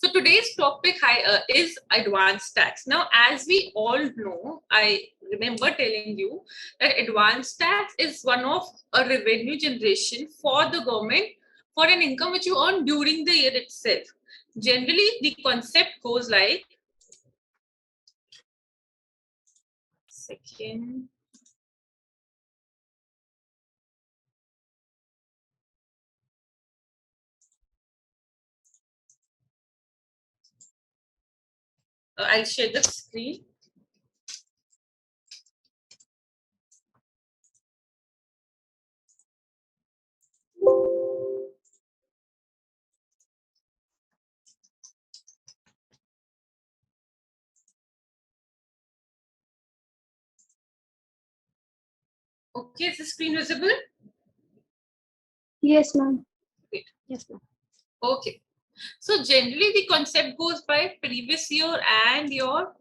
So today's topic is advanced tax. Now, as we all know, I remember telling you that advanced tax is one of a revenue generation for the government for an income which you earn during the year itself. Generally, the concept goes like, second. I'll share the screen. Okay, is the screen visible? Yes, ma'am. Yes, ma'am. Okay. So generally the concept goes by previous year and your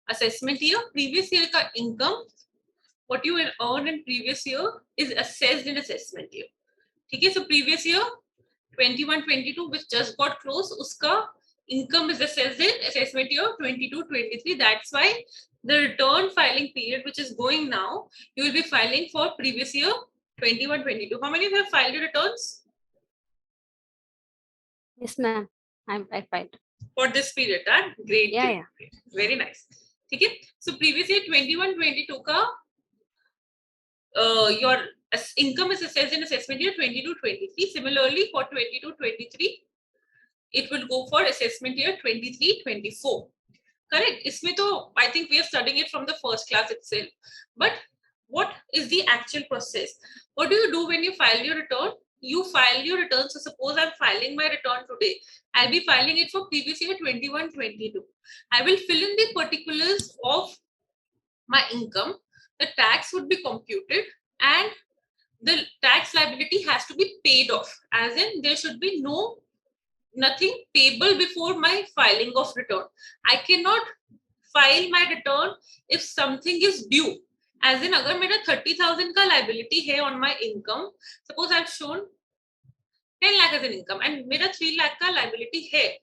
assessment year. Previous year ka income, what you will earn in previous year is assessed in assessment year. Okay, so previous year 21-22 which just got closed, uska income is assessed in assessment year 22-23. That's why the return filing period which is going now, you will be filing for previous year 21-22. How many of you have filed your returns? Yes, ma'am. I filed. For this period, huh? Great, Yeah, great, yeah. great. Very nice. Okay. So previous year 21-22 ka your income is assessed in assessment year 22-23. Similarly, for 22-23, it will go for assessment year 23-24. Correct. Isme to, I think we are studying it from the first class itself. But what is the actual process? What do you do when you file your return? You file your return. So suppose I'm filing my return today. I'll be filing it for previous year 21-22. I will fill in the particulars of my income. The tax would be computed and the tax liability has to be paid off. As in, there should be nothing payable before my filing of return. I cannot file my return if something is due. As in, अगर मेरा 30,000 का liability है on my income, suppose I've shown 10 lakh as an income and मेरा 3 lakh का liability है,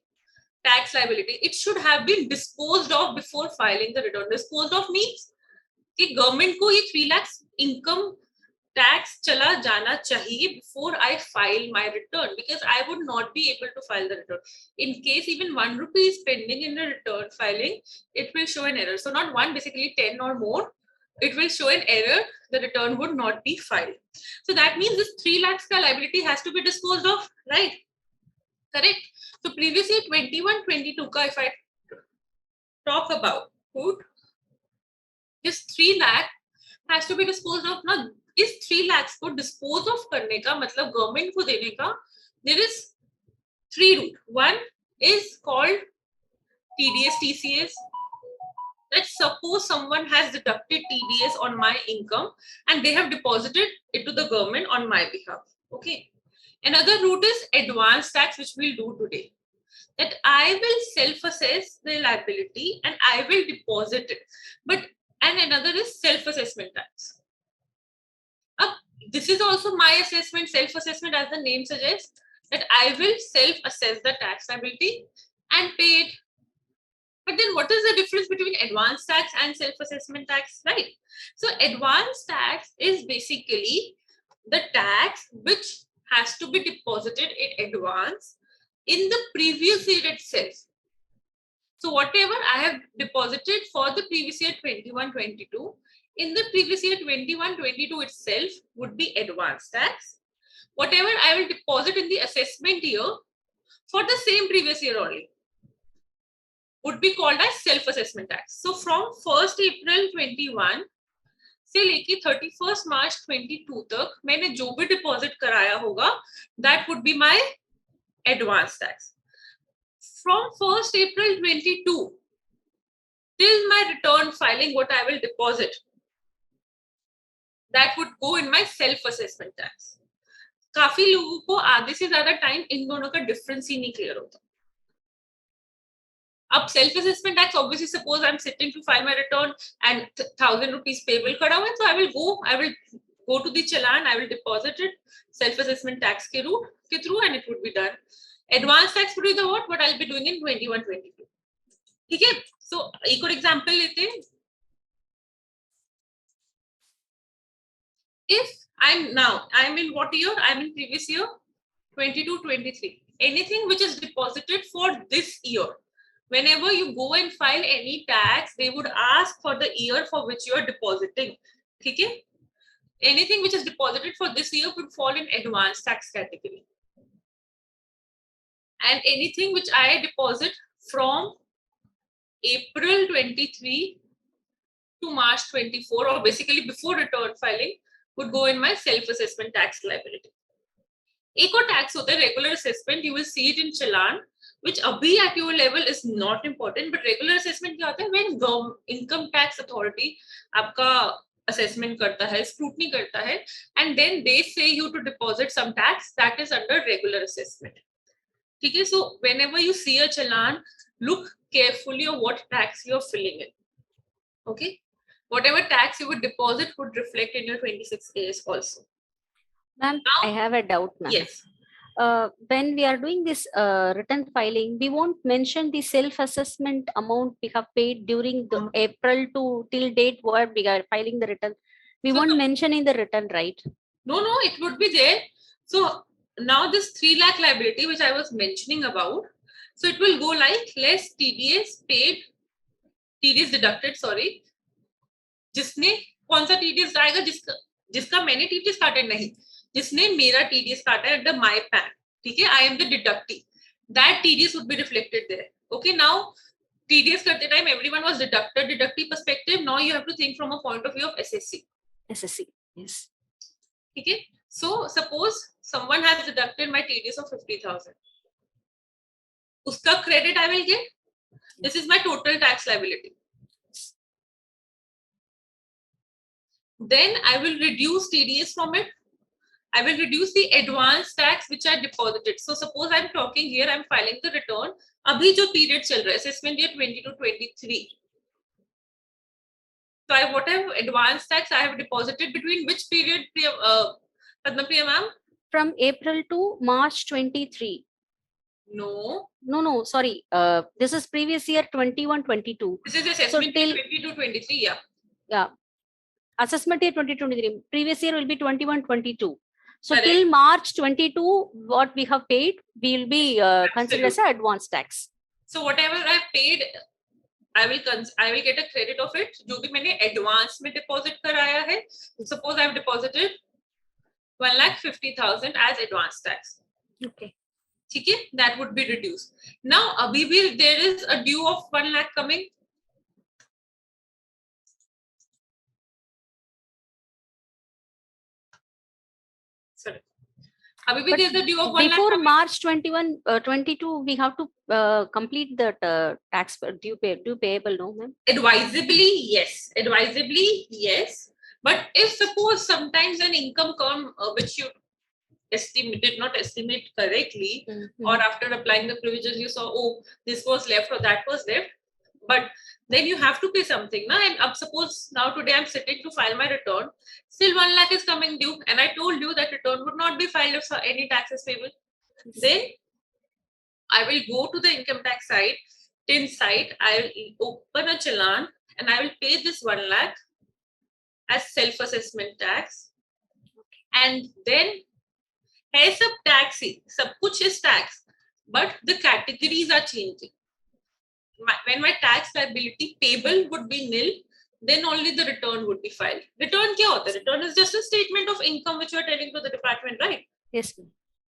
tax liability, it should have been disposed of before filing the return. Disposed of means कि government को ये 3 lakhs income tax chala jana chahiye before I file my return, because I would not be able to file the return. In case even 1 rupee is pending in the return filing, it will show an error. So not 1, basically 10 or more, it will show an error. The return would not be filed. So that means this 3 lakhs ka liability has to be disposed of, right? Correct. So previous year 21-22 ka, if I talk about, this 3 lakh has to be disposed of. Now इस 3 lakhs को dispose of करने का मतलब government को देने का, there is 3 route. One is called TDS TCS. Let's suppose someone has deducted TDS on my income and they have deposited it to the government on my behalf. Okay. Another route is advance tax, which we'll do today. That I will self-assess the liability and I will deposit it. And another is self-assessment tax. This is also my assessment, self-assessment, as the name suggests, that I will self-assess the tax liability and pay it. But then what is the difference between advance tax and self-assessment tax, right? So advance tax is basically the tax which has to be deposited in advance in the previous year itself. So whatever I have deposited for the previous year 21-22, in the previous year 21-22 itself would be advance tax. Whatever I will deposit in the assessment year for the same previous year only would be called as self-assessment tax. So from 1st April 21 से लेके 31st March 22 तक मैंने जो भी deposit कराया होगा, that would be my advance tax. From 1st April 22 till my return filing, what I will deposit, that would go in my self-assessment tax. काफी लोगों को आधे से ज्यादा टाइम इन दोनों का डिफरेंस ही नहीं क्लियर होता. अब self-assessment tax, obviously, suppose I'm sitting to file my return and 1,000 rupees payable खड़ा हुआ है, so I will go to the challan, I will deposit it self-assessment tax के route के through and it would be done. Advance tax would be the what I'll be doing in 21-22. ठीक है? So एक और example लेते हैं. If I'm in what year? I'm in previous year 22-23. Anything which is deposited for this year, whenever you go and file any tax, they would ask for the year for which you are depositing. Okay? Anything which is deposited for this year would fall in advanced tax category. And anything which I deposit from April 23 to March 24, or basically before return filing, would go in my self-assessment tax liability. एक और tax होता है regular assessment, you will see it in challan, which अभी at your level is not important, but regular assessment क्या होता है? When income tax authority आपका assessment करता है, scrutiny करता है, and then they say you to deposit some tax, that is under regular assessment. ठीक है? So whenever you see a challan, look carefully at what tax you are filling in. Okay? Whatever tax you would deposit would reflect in your 26As also. Ma'am, I have a doubt, ma'am. Yes. When we are doing this return filing, we won't mention the self-assessment amount we have paid during the April to till date where we are filing the return. We won't mention in the return, right? No, it would be there. So now this 3 lakh liability, which I was mentioning about, so it will go like less TDS paid, TDS deducted, sorry. जिसने कौन सा TDS आएगा? जिसका मैंने TDS काटा नहीं, जिसने मेरा TDS काटा है under my PAN, ठीक है? I am the deductee. That TDS would be reflected there. Okay, now TDS करते time everyone was deductee perspective. Now you have to think from a point of view of SSC. SSC, yes. ठीक है? So suppose someone has deducted my TDS of 50,000. Uska credit I will get. This is my total tax liability. Then I will reduce TDS from it. I will reduce the advance tax which I deposited. So suppose I'm talking here, I'm filing the return. Abhi jo period chal raha hai, assessment year 22-23. So what I have advance tax I have deposited between which period, Padmapriya ma'am? From April to March 23. No, sorry. This is previous year 21-22. This is assessment year 22-23, yeah. Yeah. Assessment year 2023. Previous year will be 21-22. So Correct. till March 22, what we have paid, we will be considered as an advance tax. So whatever I paid, I will get a credit of it. जो भी मैंने advance में deposit कराया है. Suppose I have deposited 1,50,000 as advance tax. Okay. ठीक है? That would be reduced. Now अभी भी there is a due of 1 lakh coming. Sorry. But there's a due of 1 before lakh March 22, we have to complete the tax due payable, no, ma'am? Advisably, yes. But if suppose sometimes an income come which you did not estimate correctly, or after applying the provisions you saw, oh, this was left or that was left, but then you have to pay something, na? And suppose now today I'm sitting to file my return, still 1 lakh is coming due, and I told you that return would not be filed if any tax is payable. Then I will go to the income tax site, TIN site, I will open a challan and I will pay this 1 lakh as self-assessment tax. And then है सब tax ही, सब कुछ is tax, but the categories are changing. When my tax liability payable would be nil, then only the return would be filed. Return क्या होता है? Return is just a statement of income which you are telling to the department, right? Yes.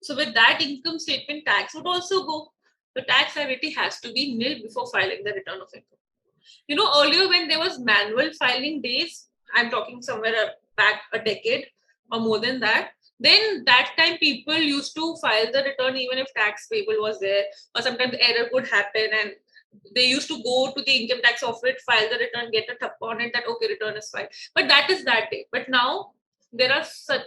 So with that income statement, tax would also go. The tax liability has to be nil before filing the return of income. You know, earlier when there was manual filing days, I'm talking somewhere back a decade or more than that, then that time people used to file the return even if tax payable was there, or sometimes error could happen and they used to go to the income tax office, file the return, get a thap on it that okay, return is filed. But that is that day. But now there are such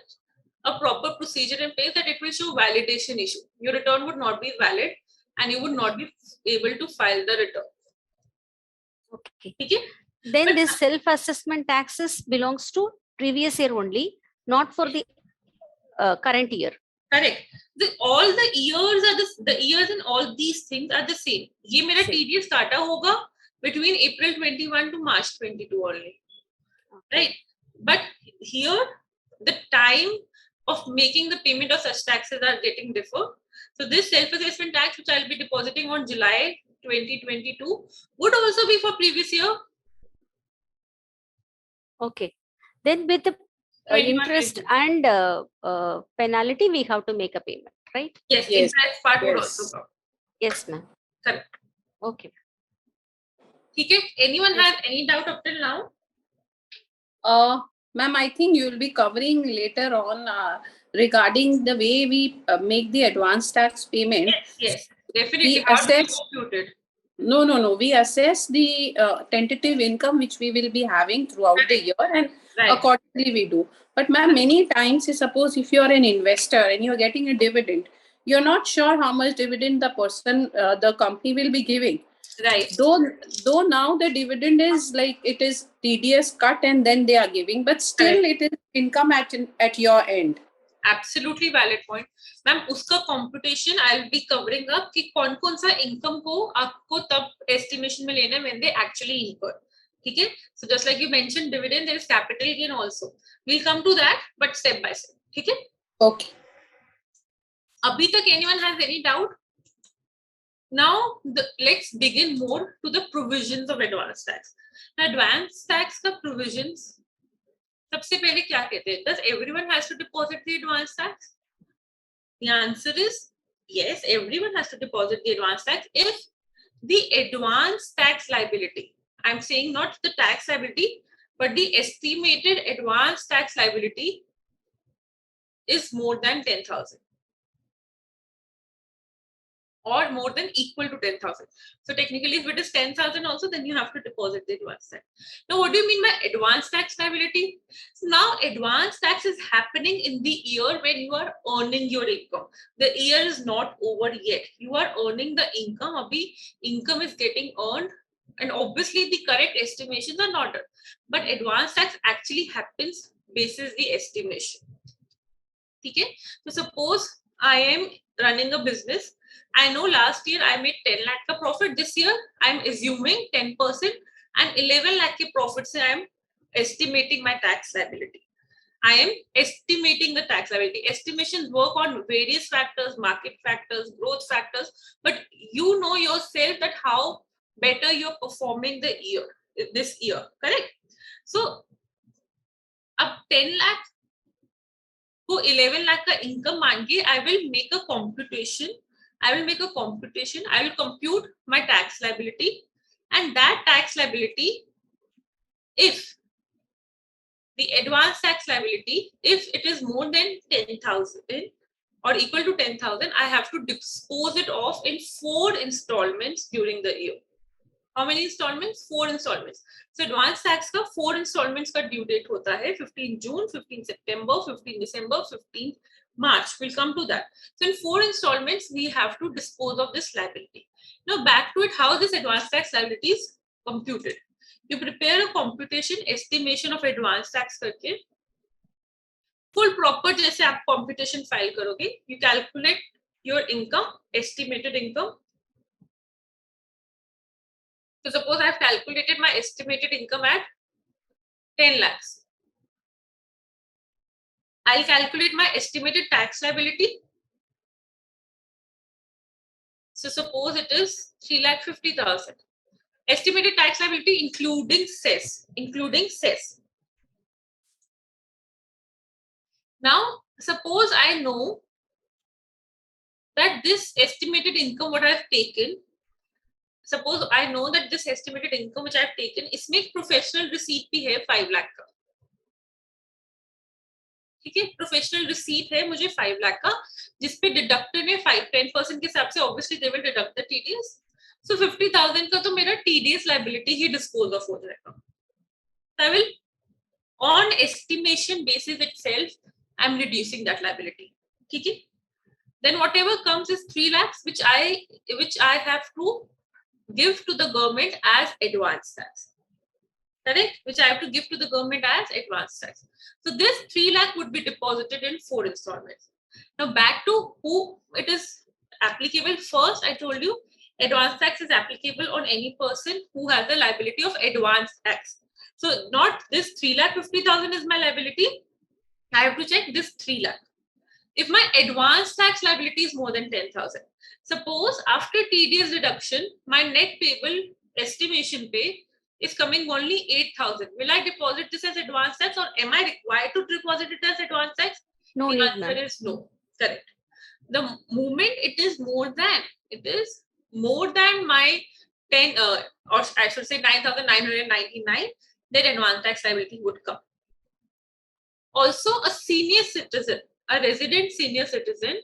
a proper procedure in place that it will show validation issue. Your return would not be valid and you would not be able to file the return. Okay. Then this self-assessment taxes belongs to previous year only, not for the current year. Correct. all the years are the years and all these things are the same. ये मेरा Same. TDS काटा होगा between April 21 to March 22 only, right? But here the time of making the payment of such taxes are getting differ. So this self-assessment tax, which I'll be depositing on July 2022, would also be for previous year. Okay. Then with the 21, interest 22. and penalty, we have to make a payment, right? Yes, Yes. interest part would Yes. also come. Yes, ma'am. Correct. Okay. Okay. Anyone Yes. has any doubt up till now? Ma'am, I think you will be covering later on regarding the way we make the advance tax payment. Yes, definitely. We How do we assess. compute it? No. We assess the tentative income which we will be having throughout the year, and Right. accordingly we do. But ma'am, many times, suppose if you are an investor and you are getting a dividend, you're not sure how much dividend the company will be giving. Right. Though now the dividend is like it is TDS cut and then they are giving, but still it is income at your end. Absolutely valid point. Ma'am उसका computation I'll be covering up कि कौन सा income को आपको तब estimation में लेना है when they actually incur. ठीक है? So just like you mentioned dividend, there is capital gain also. We'll come to that, but step by step. ठीक है? Okay. अभी तक anyone has any doubt? Now let's begin more to the provisions of advance tax. Now, advance tax का provisions सबसे पहले क्या कहते हैं? Does everyone has to deposit the advance tax? The answer is yes, everyone has to deposit the advance tax if the advance tax liability, I'm saying not the tax liability, but the estimated advance tax liability is more than 10,000 or more than equal to 10,000. So technically, if it is 10,000 also, then you have to deposit the advance tax. Now, what do you mean by advance tax liability? So now, advance tax is happening in the year when you are earning your income. The year is not over yet. You are earning the income. Abhi income is getting earned, and obviously the correct estimations are not done. But advance tax actually happens basis the estimation. Okay? So suppose I am running a business. I know last year I made 10 lakh ka profit. This year I'm assuming 10% and 11 lakh ke profit se I am estimating my tax liability. I am estimating the tax liability. Estimations work on various factors, market factors, growth factors, but you know yourself that how better you're performing this year, correct? So, up 10 lakh को 11 lakh का income मान के I will make a computation. I will compute my tax liability, and that tax liability, if the advance tax liability, if it is more than 10,000 or equal to 10,000, I have to dispose it off in 4 installments during the year. How many installments? 4 installments. So advance tax का 4 installments का due date होता है 15 June, 15 September, 15 December, 15 March. We'll come to that. So in 4 installments, we have to dispose of this liability. Now back to it, how this advance tax liability is computed. You prepare a computation estimation of advance tax करके full proper जैसे आप computation file करोगे, you calculate your income, estimated income. So suppose I've calculated my estimated income at 10 lakhs. I'll calculate my estimated tax liability. So suppose it is 3,50,000. Estimated tax liability including cess. Now, suppose I know that this estimated income what I've taken, suppose I know that this estimated income which I've taken, इसमें professional receipt भी है 5 lakh का. ठीक है, professional receipt है मुझे 5 लाख का, जिसपे डिडक्टेड है 10% के हिसाब से obviously they will deduct the TDS. So 50,000 का तो मेरा टीडीएस लायबिलिटी ही डिस्पोज ऑफ हो जाएगा. I will on estimation basis itself I am reducing that liability. ठीक है, then whatever comes is 3 lakhs which I have to give to the government as advance tax. Correct? Which I have to give to the government as advance tax. So this 3 lakh would be deposited in 4 installments. Now back to who it is applicable. First, I told you advance tax is applicable on any person who has the liability of advance tax. So not this 3,50,000 is my liability. I have to check this 3 lakh. If my advance tax liability is more than 10,000, suppose after TDS deduction, my net payable estimation pay is coming only 8,000. Will I deposit this as advance tax, or am I required to deposit it as advance tax? No The need, answer ma'am. is no. Correct. The moment it is more than my 10, or I should say 9,999, then advance tax liability would come. Also, a senior citizen, a resident senior citizen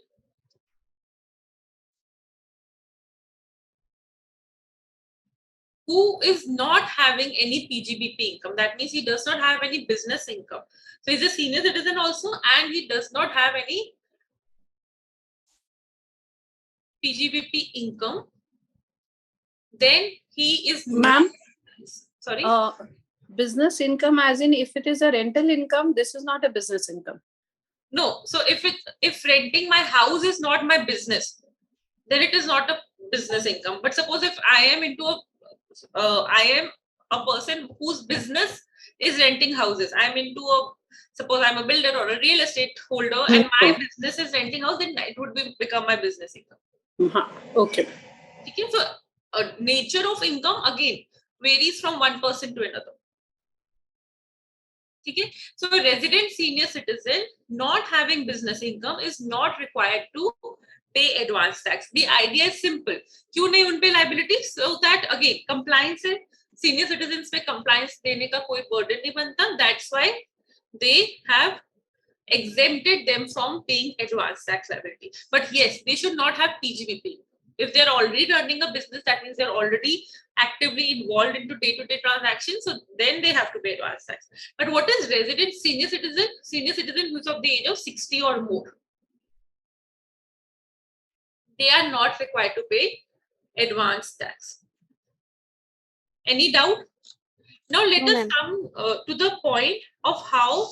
who is not having any PGBP income. That means he does not have any business income. So he's a senior citizen also, and he does not have any PGBP income. Then he is Ma'am, sorry. Business income, as in if it is a rental income, this is not a business income. No. So if renting my house is not my business, then it is not a business income. But suppose if I am I am a person whose business is renting houses. Suppose I'm a builder or a real estate holder, and my business is renting house, then it would become my business income. Okay. Okay, so nature of income again varies from one person to another. Okay, so a resident senior citizen not having business income is not required to pay advance tax. The idea is simple. क्यों नहीं उन पे liability? So that again compliance है. Senior citizens पे compliance देने का कोई burden नहीं बनता. That's why they have exempted them from paying advance tax liability. But yes, they should not have PGBP. If they're already running a business, that means they're already actively involved into day-to-day transactions, so then they have to pay advance tax. But what is resident senior citizen? Senior citizen who's of the age of 60 or more. They are not required to pay advance tax. Any doubt? Now let us come to the point of how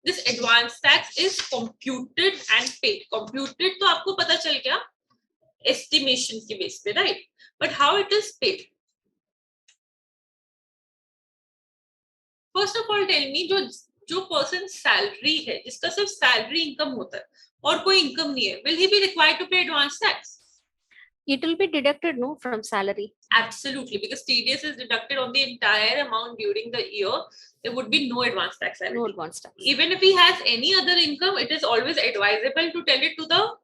this advance tax is computed and paid. Computed तो आपको पता चल गया estimation की base पे, right? But how it is paid? First of all, tell me जो person salary है, जिसका सिर्फ salary income होता है और कोई income नहीं है, will he be required to pay advance tax? It will be deducted, no, from salary. Absolutely, because TDS is deducted on the entire amount during the year. There would be no advance tax liability. No advance tax. Even if he has any other income, it is always advisable to tell it to the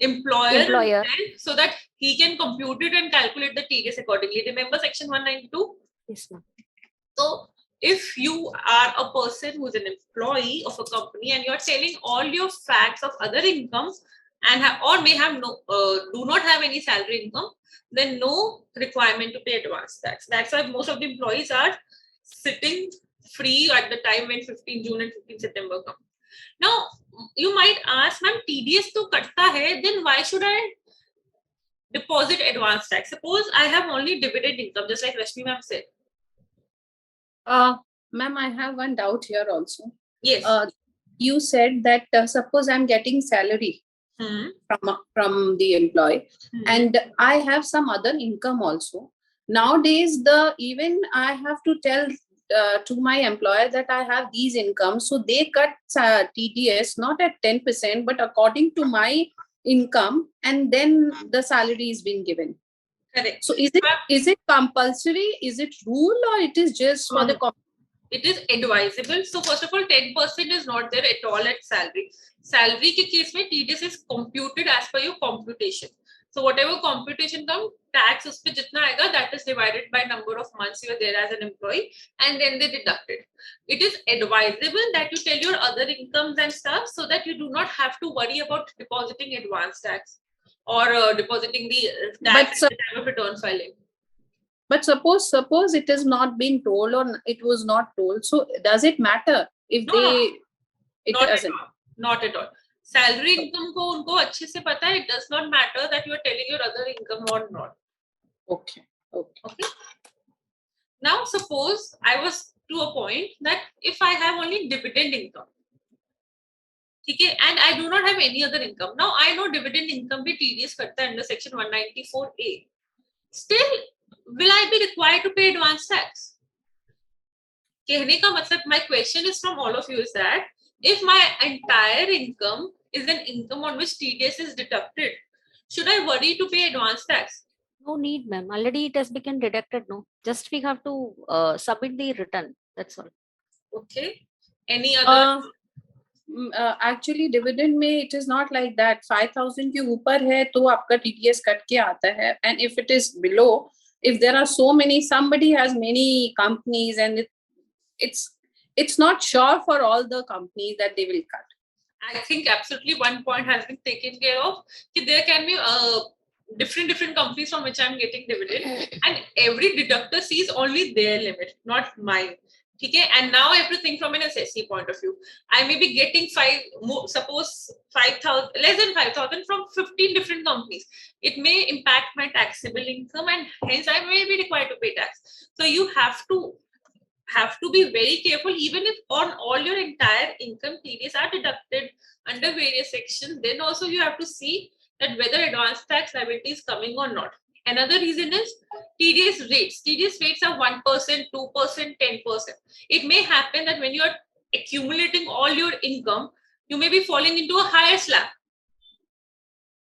employer so that he can compute it and calculate the TDS accordingly. Remember section 192? Yes, ma'am. So if you are a person who is an employee of a company and you're telling all your facts of other incomes and or may have do not have any salary income, then no requirement to pay advance tax. That's why most of the employees are sitting free at the time when 15 June and 15 September come. Now, you might ask, ma'am, TDS to katta hai, then why should I deposit advance tax? Suppose I have only dividend income, just like Rashmi ma'am said. Ma'am, I have one doubt here also. Yes. You said that suppose I'm getting salary from the employee, and I have some other income also. Nowadays, even I have to tell to my employer that I have these incomes, so they cut TDS not at 10%, but according to my income, and then the salary is being given. Correct. So is it compulsory? Is it rule, or it is just for the? It is advisable. So first of all, 10% is not there at all at salary. Salary के case में TDS is computed as per your computation. So whatever computation comes, tax उस पे जितना आएगा, that is divided by number of months you are there as an employee, and then they deduct it. It is advisable that you tell your other incomes and stuff so that you do not have to worry about depositing advance tax or depositing the tax at the time of return filing. But suppose it is not being told or it was not told. So does it matter if it doesn't? Not at all. Salary income को उनको अच्छे से पता है. It does not matter that you are telling your other income or not. Okay. Now suppose I was to a point that if I have only dividend income, ठीक है, and I do not have any other income. Now I know dividend income भी TDS करता है under section 194A. Still, will I be required to pay advance tax? कहने का मतलब, my question is from all of you is that if my entire income is an income on which TDS is deducted, should I worry to pay advance tax? No need, ma'am. Already it has been deducted. No, just we have to submit the return. That's all. Okay. Any other? Actually dividend में it is not like that. 5,000 के ऊपर है तो आपका TDS cut के आता है, and if it is below, if there are so many, somebody has many companies and it's not sure for all the companies that they will cut. I think absolutely one point has been taken care of. There can be different companies from which I'm getting dividend, and every deductor sees only their limit, not mine. Okay, and now I have to think from an assessee point of view. I may be getting 5,000, less than 5,000 from 15 different companies. It may impact my taxable income, and hence I may be required to pay tax. So you have to be very careful. Even if on all your entire income TDS are deducted under various sections, then also you have to see that whether advance tax liability is coming or not. Another reason is TDS rates. TDS rates are 1%, 2%, 10%. It may happen that when you are accumulating all your income, you may be falling into a higher slab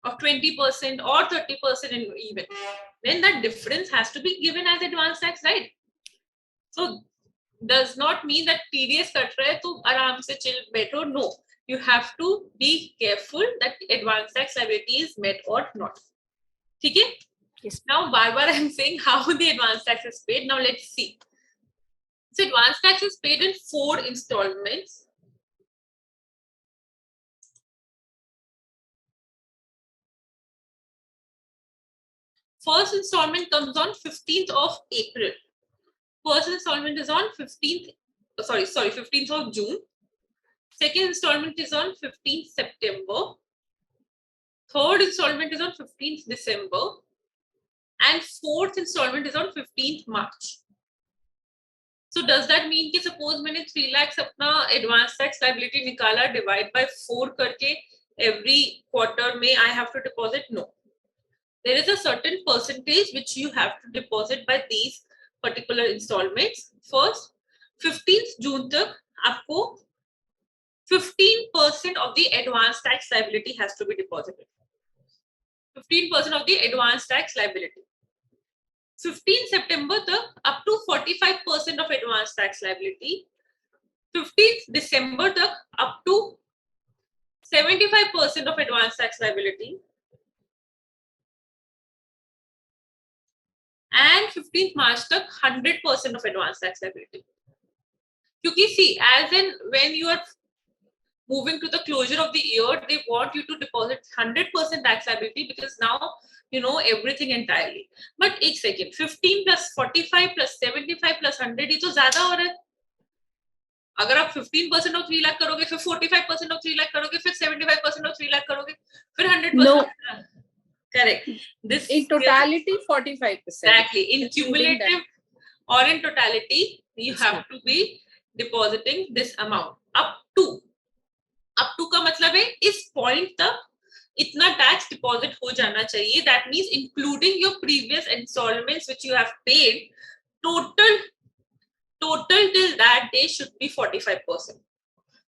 of 20% or 30% even. Then that difference has to be given as advance tax, right? So does not mean that TDS cut raha hai to aaram se chill बैठो. No, you have to be careful that advance tax liability is met or not. ठीक है? Yes. Now, बार-बार I'm saying how the advance tax is paid. Now let's see. So advance tax is paid in 4 installments. First installment comes on 15th of April. First installment is on 15th of June. Second installment is on 15th September. Third installment is on 15th December. And fourth installment is on 15th March. So does that mean कि suppose मैंने 3 lakhs अपना advance tax liability निकाला, divide by 4 करके every quarter में I have to deposit? No. There is a certain percentage which you have to deposit by these particular installments. First, 15th June तक आपको 15% of the advance tax liability has to be deposited. 15% of the advance tax liability. 15 September तक up to 45% of advance tax liability. 15th December तक up to 75% of advance tax liability. And 15th March तक 100% of advance tax liability. क्योंकि see, as in when you are moving to the closure of the year, they want you to deposit 100% tax liability because now you know everything entirely. But एक second, 15 plus 45 plus 75 plus 100 ये तो ज़्यादा हो रहा है. अगर आप 15% of 3 lakh करोगे, फिर 45% of 3 lakh करोगे, फिर 75% of 3 lakh करोगे, फिर 100%. No. Correct. This in totality 45%. Exactly. In cumulative or in totality, you Yes, have ma'am. to be depositing this amount up to का मतलब है इस point तक इतना tax deposit हो जाना चाहिए. That means including your previous installments which you have paid, total till that day should be 45%.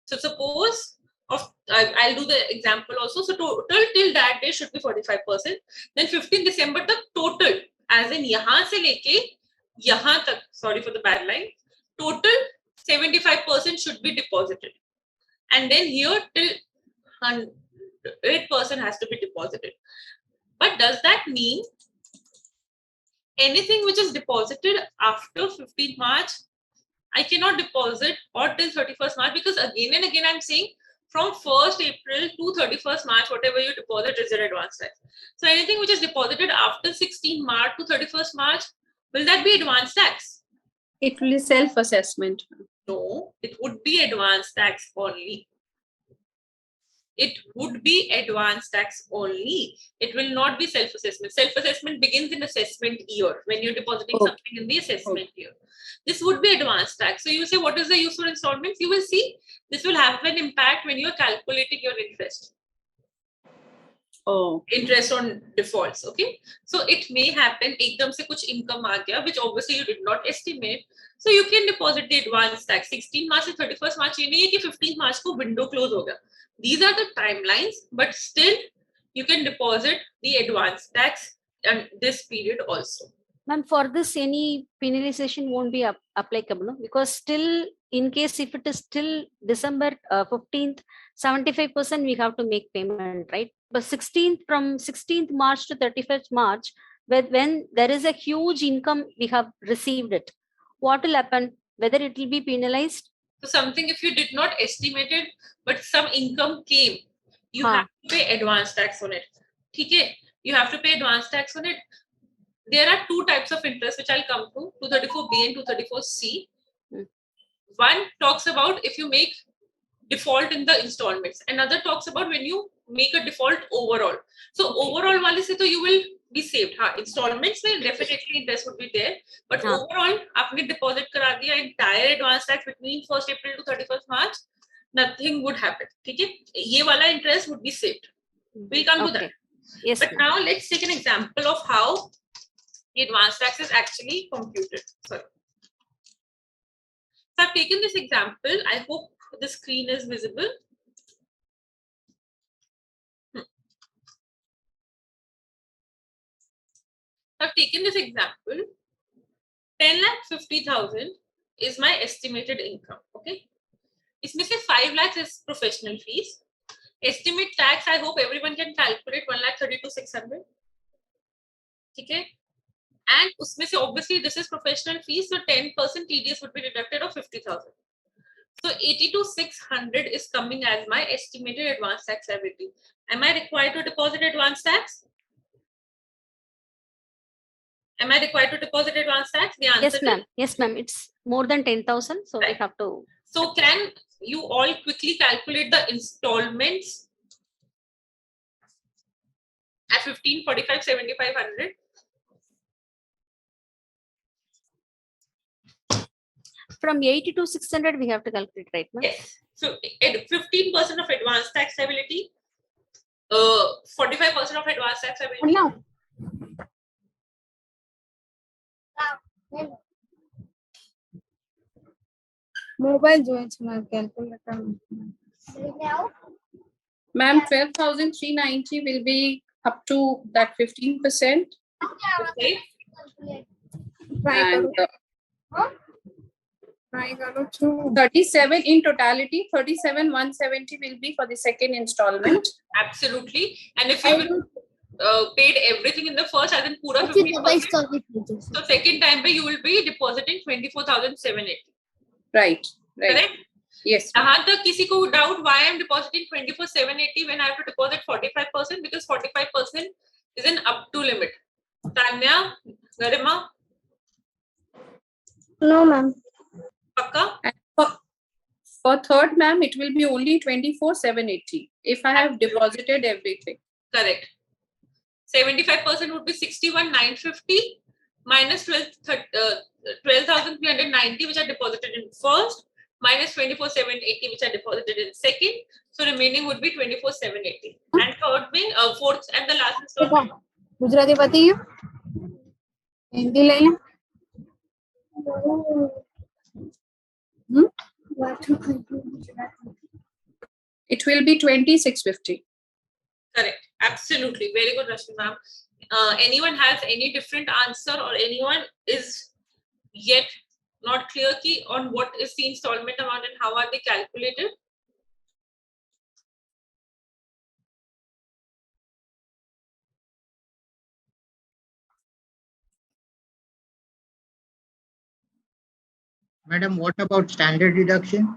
So suppose I'll do the example also. So total till that day should be 45%. Then 15 December तक total, as in यहाँ से लेके यहाँ तक, sorry for the bad line, total 75% should be deposited. And then here till 100% has to be deposited. But does that mean anything which is deposited after 15th March, I cannot deposit or till 31st March? Because again and again I'm saying from 1st April to 31st March, whatever you deposit is your advance tax. So anything which is deposited after 16th March to 31st March, will that be advance tax? It will be self-assessment. No, it would be advance tax only. it would be advance tax only. It will not be self-assessment. Self-assessment begins in assessment year when you're depositing something in the assessment year. This would be advance tax. So you say, what is the use for installments? You will see this will have an impact when you're calculating your interest. Interest on defaults. Okay, so it may happen ekdam se kuch income aa gaya, which obviously you did not estimate, so you can deposit the advance tax. 16 March to 31st March ye nahi hai ki 15 March ko window close ho gaya. These are the timelines, but still you can deposit the advance tax and this period also. Ma'am, for this any penalization won't be applicable, no? Because still in case if it is still December 15th, 75% we have to make payment, right? But 16th from 16th March to 31st March, when there is a huge income we have received it, what will happen? Whether it will be penalized? So something if you did not estimate it, but some income came, you have to pay advance tax on it. Okay, you have to pay advance tax on it. There are two types of interest which I'll come to, 234B and 234C. One talks about if you make default in the installments. Another talks about when you make a default overall. So overall wale se to you will be saved. Installments mein definitely interest would be there. But overall, aapne deposit kara diya entire advance tax between 1st April to 31st March, nothing would happen. Okay? Ye wala interest would be saved. We'll come to that. Yes. But now let's take an example of how the advance tax is actually computed. Sorry. So I've taken this example. I hope the screen is visible. I've taken this example. 10,50,000 is my estimated income. Okay. Isme se 5 lakhs is professional fees. Estimate tax, I hope everyone can calculate 1,32,600. Okay. And usme se obviously this is professional fees, so 10% TDS would be deducted of 50,000. So 82,600 is coming as my estimated advance tax liability. Am I required to deposit advance tax? Am I required to deposit advance tax? The answer yes, ma'am. Yes, ma'am. It's more than 10,000, so we have to. So can you all quickly calculate the installments at 15, 45, 7,500? From 80 to 600, we have to calculate, right, ma'am? Yes. So 15% of advance tax liability, 45% of advance tax liability. No. Mobile joins my calculator. Ma'am, 12,390 will be up to that 15%. Okay. And Try karo to 37 in totality, 37,170 will be for the second installment. Absolutely. And if you paid everything in the first, as in pura 15%, so second time you will be depositing 24,780. Right. Correct? Yes. Yahan tak kisi ko doubt why I'm depositing 24,780 when I have to deposit 45%, because 45% is an up to limit. Tanya, Garima, no, ma'am. Pakka? For third, ma'am, it will be only 24,780 if I have deposited everything. Correct. 75% would be 61,950 minus 12,390 which are deposited in first, minus 24,780 which are deposited in second. So remaining would be 24,780. And third being fourth and the last installment. Gujarati pati Hindi le le. It will be 2650. Correct. Absolutely. Very good, Rashmi ma'am. Anyone has any different answer, or anyone is yet not clear key on what is the installment amount and how are they calculated? Madam, what about standard deduction?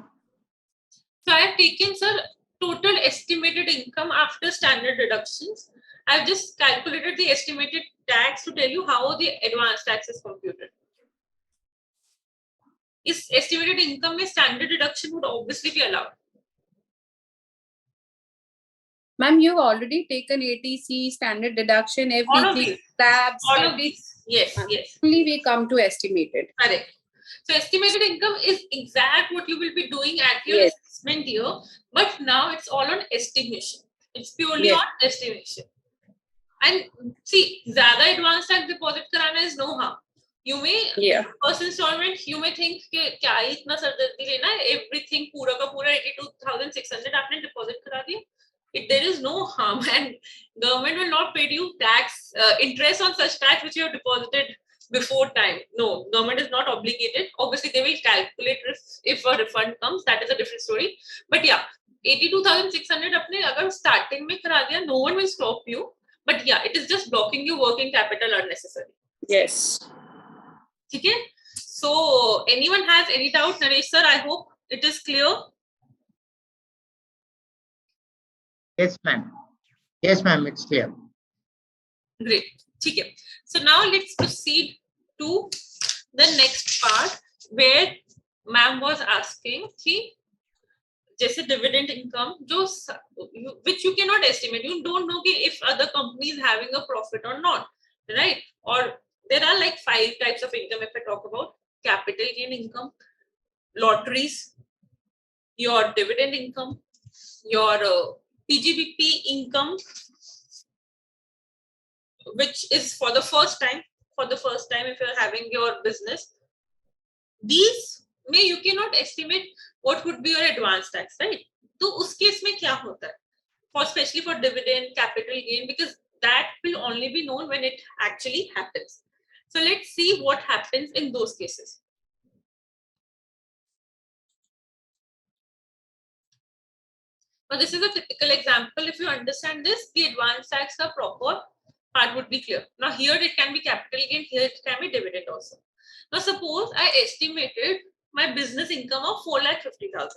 So I have taken, sir, total estimated income after standard deductions. I've just calculated the estimated tax to tell you how the advance tax is computed. Is estimated income में standard deduction would obviously be allowed. Ma'am, you've already taken ATC, standard deduction, All of everything, these. slabs, All of everything. these. Yes, yes. Only we come to estimated. Correct. So estimated income is exact what you will be doing at your Yes. assessment year, but now it's all on estimation. It's purely Yes. on estimation. And see, ज़्यादा advanced tax deposit कराना is no harm. You may, Yeah. first installment, you may think कि क्या ही इतना सरदर्दी लेना है, everything पूरा का पूरा 82,600 आपने deposit करा दिया. There is no harm, and government will not pay you tax interest on such tax which you have deposited before time. No, government is not obligated. Obviously, they will calculate if a refund comes. That is a different story. But yeah, 82,600 अपने अगर starting में करा दिया, no one will stop you. But yeah, it is just blocking you working capital unnecessary. Yes. Okay. So anyone has any doubt, Naresh sir? I hope it is clear. Yes, ma'am. Yes, ma'am, it's clear. Great. Okay. So now let's proceed to the next part where ma'am was asking, जैसे dividend income, which you cannot estimate. You don't know if other company is having a profit or not, right? Or there are like 5 types of income if I talk about: capital gain income, lotteries, your dividend income, your PGBP income, which is for the first time if you're having your business. These you cannot estimate what would be your advance tax, right? So उस case में क्या होता है, for especially for dividend, capital gain, because that will only be known when it actually happens. So let's see what happens in those cases. Now this is a typical example. If you understand this, the advance tax का proper part would be clear. Now here it can be capital gain, here it can be dividend also. Now suppose I estimated my business income of 4,50,000.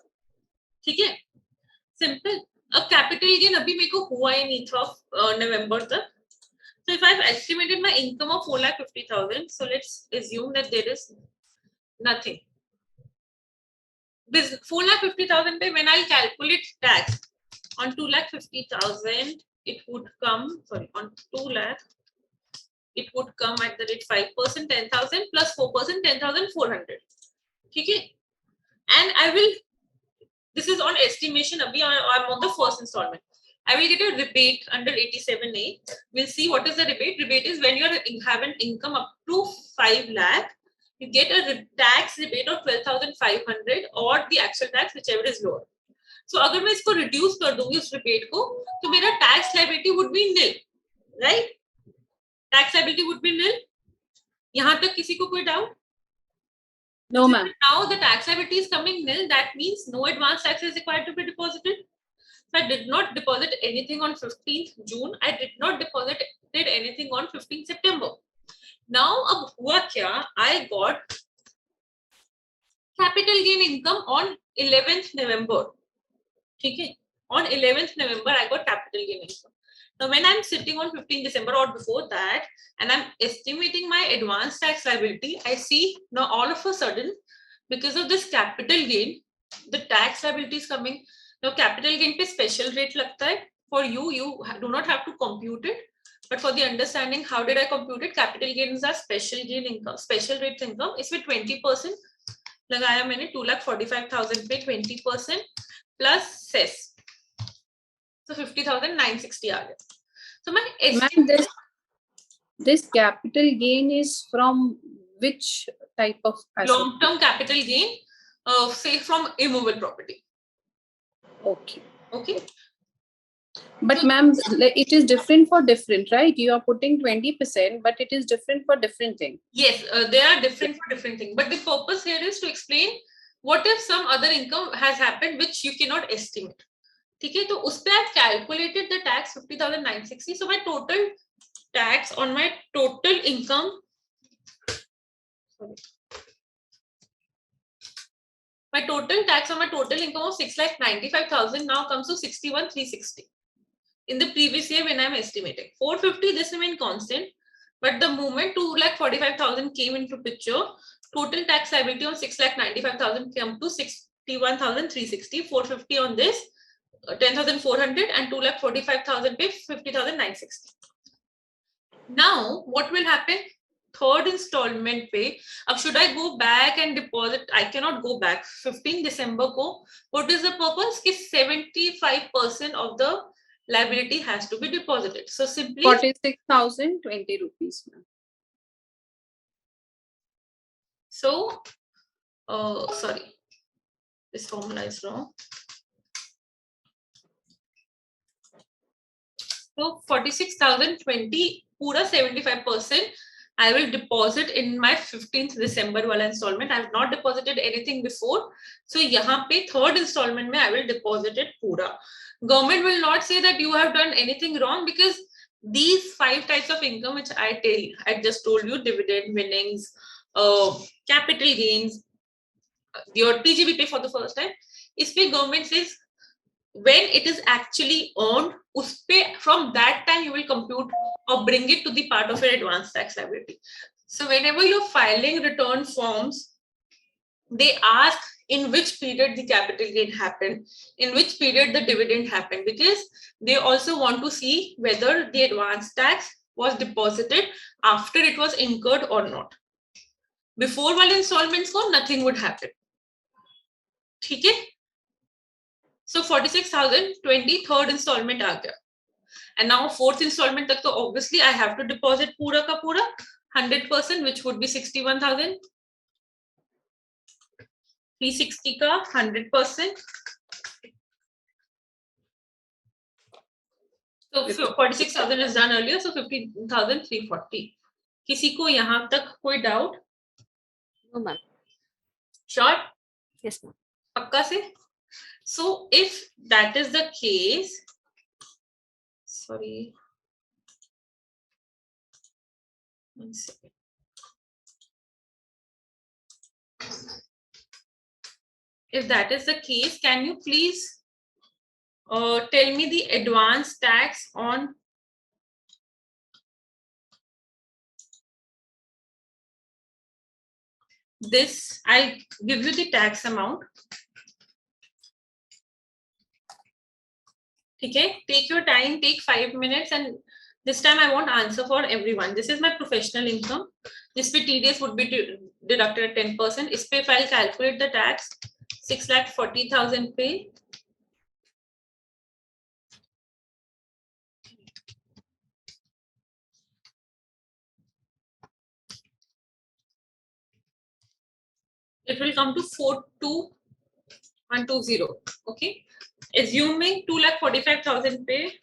ठीक है? Simple. A capital gain अभी मेरे को हुआ ही नहीं था November तक. So if I've estimated my income of 4,50,000, so let's assume that there is nothing. This 4,50,000 पे when I'll calculate tax on 2,50,000, it would come, sorry, on 2 lakh, it would come at the rate 5%, 10,000 plus 4%, 10,400. Okay? And I will, this is on estimation, I'm on the first installment. I will get a rebate under 87A. We'll see what is the rebate. Rebate is when you have an income up to 5 lakh, you get a tax rebate of 12,500 or the actual tax, whichever is lower. So अगर मैं इसको reduce कर दूंगी उस rebate को, तो मेरा tax liability would be nil, right? Tax liability would be nil. यहाँ तक किसी को कोई doubt? No, ma'am. Now the tax liability is coming nil. That means no advance tax is required to be deposited. So I did not deposit anything on 15th June. I did not deposit anything on 15th September. Now अब हुआ क्या? I got capital gain income on 11th November. Okay? On 11th November, I got capital gain income. Now, when I'm sitting on 15th December or before that, and I'm estimating my advance tax liability, I see now all of a sudden, because of this capital gain, the tax liability is coming. Now, capital gain pe special rate लगता है. For you, you do not have to compute it. But for the understanding, how did I compute it? Capital gains are special gain income, special rate income. इसमें 20% लगाया मैंने 2,45,000 पे 20% plus cess. So 50,960 आ गया. So my Ma'am, this capital gain is from which type of asset? long-term capital gain, say from immovable property. Okay. Okay. But ma'am, it is different for different, right? You are putting 20%, but it is different for different thing. Yes, they are different for different things. But the purpose here is to explain what if some other income has happened which you cannot estimate. ठीक है, तो उस पे I've calculated the tax 50,960. So my total tax on my total income, my total tax on my total income of 6,95,000 now comes to 61,360. In the previous year when I'm estimating 450, this remained constant, but the moment 2,45,000 came into picture, total tax liability on 6,95,000 came to 61,360. 450 on this, 10,400 and 2,45,000 pay 50,960. Now what will happen? Third installment pay. Should I go back and deposit? I cannot go back. 15 December ko. What is the purpose? Ki 75% of the liability has to be deposited. So simply 46,020 rupees, ma'am. So, sorry, this formula is wrong. So 46,020, pura 75%, I will deposit in my 15th December wala installment. I have not deposited anything before. So yahan pe third installment mein I will deposit it pura. Government will not say that you have done anything wrong, because these 5 types of income which I just told you, dividend, winnings, capital gains, your PGB pay for the first time, ispe government says when it is actually earned, from that time you will compute or bring it to the part of your advanced tax liability. So whenever you're filing return forms, they ask in which period the capital gain happened, in which period the dividend happened, because they also want to see whether the advanced tax was deposited after it was incurred or not. Before one installments go, nothing would happen. Okay? So 46,020 third installment aa gaya. And now fourth installment tak to obviously I have to deposit pura ka pura 100%, which would be 61,360 ka 100%. So 46,000 is done earlier, so 15,340. किसी को यहाँ तक कोई doubt? No, ma'am. Sure? Yes, ma'am. पक्का से? So if that is the case, sorry, 1 second. If that is the case, can you please tell me the advance tax on this? I'll give you the tax amount. Okay, take your time, take 5 minutes, and this time I won't answer for everyone. This is my professional income. This पे TDS would be deducted at 10%. इस पे if I'll calculate the tax, 6,40,000 pay. It will come to 42,120. Okay, assuming 2,45,000 pay.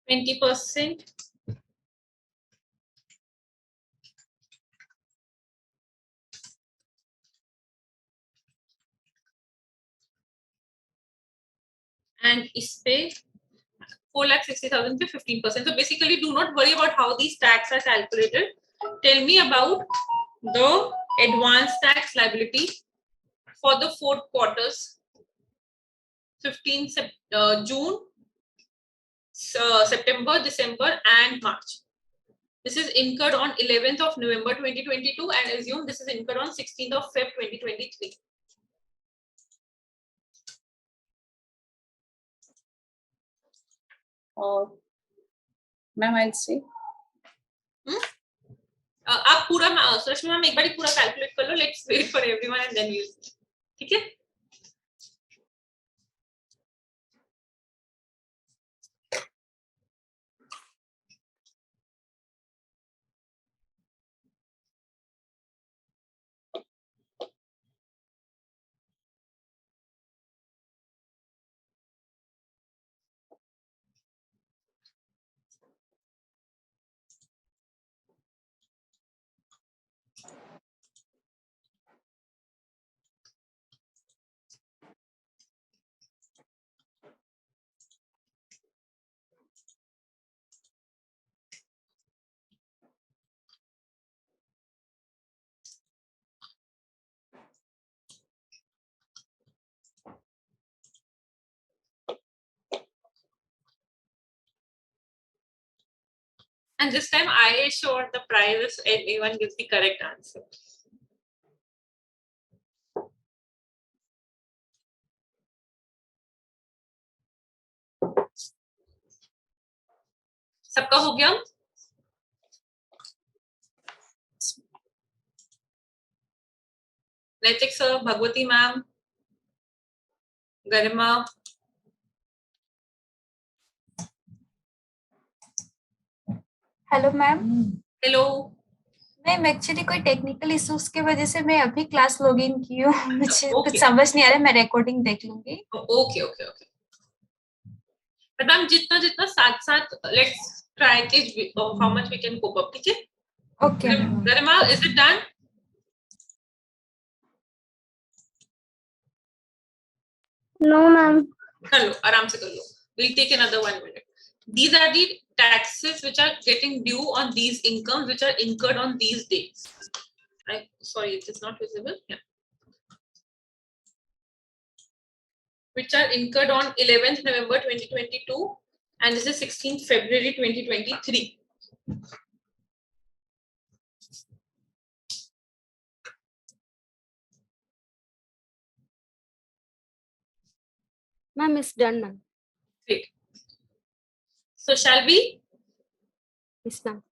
%. And is pay 4,60,000 पे 15%. So basically, do not worry about how these tax are calculated. Tell me about the advanced tax liability for the 4 quarters, 15 June, September, December, and March. This is incurred on 11th of November 2022, and assume this is incurred on 16th of Feb 2023. Ma'am, I'll say. आप पूरा सुरक्षित ma'am एक बार पूरा calculate कर लो. Let's wait for everyone and then use. ठीक है. And this time I assure the prize if anyone gives the correct answer. सबका हो गया? Naitik sir, Bhagwati ma'am, Garima. Hello ma'am. Hello. Ma'am actually कोई टेक्निकल इश्यूज की वजह से मैं अभी क्लास लॉगिन की हूँ. मुझे Okay. कुछ समझ नहीं आ रहा है. मैं रिकॉर्डिंग देख लूंगी. Okay okay okay. But ma'am जितना जितना साथ साथ लेट्स ट्राई कि how much we can cope up. ठीक है? Okay. Garima, is it done? No, ma'am. कर लो, आराम से कर लो. We'll take another 1 minute. These are the taxes which are getting due on these incomes which are incurred on these dates. Sorry, it is not visible. Yeah. Which are incurred on 11th November 2022 and this is 16th February 2023. Ma'am, it's done, ma'am. Great. So shall we? Yes, ma'am.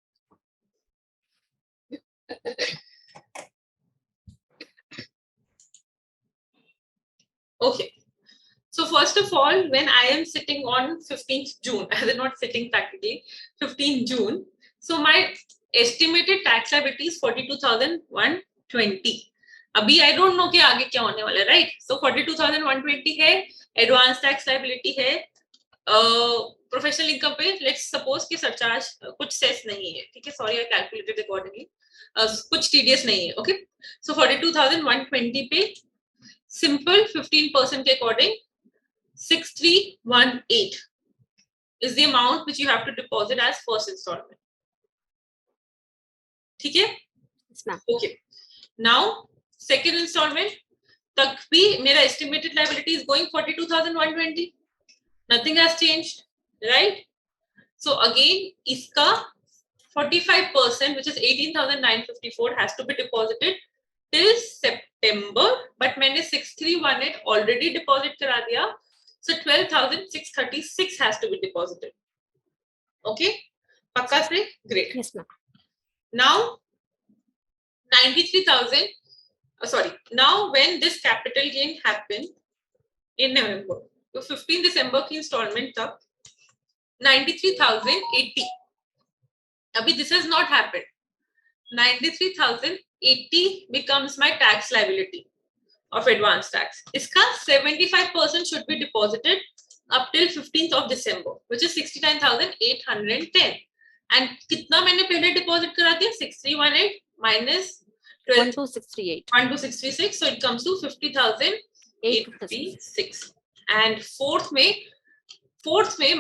Okay. So first of all, when I am sitting on 15th June, I am not sitting practically, 15th June. So my estimated tax liability is 42,120. अभी I don't know कि आगे क्या होने वाला है, right? So 42,120 है, advance tax liability है, professional income पे लेट्स सपोज कि सरचार्ज कुछ सेस नहीं है. ठीक है? Sorry, I calculated accordingly. कुछ टीडीएस नहीं है. ओके. सो 42,120 पे सिंपल 15% के according 6318 is the amount which you have to deposit as first installment. ठीक है? Yes, ma'am. Okay. Now second installment तक भी मेरा estimated liability is going 42,120. Nothing has changed, right? So again इसका 45% which is 18,954 has to be deposited till September, but मैंने 6318 already deposit करा दिया. So 12,636 has to be deposited. Okay? पक्का से? Great. Yes, ma'am. Now 93,000. Sorry. Now when this capital gain happened in November, तो 15 December की installment तक 93,080. अभी this has not happened. 93,080 becomes my tax liability of advance tax. इसका 75% should be deposited up till 15th of December, which is 69,810. And कितना मैंने पहले deposit करा दिया? 6318 minus 12,268. 12,636. So it comes to 50,856. And fourth में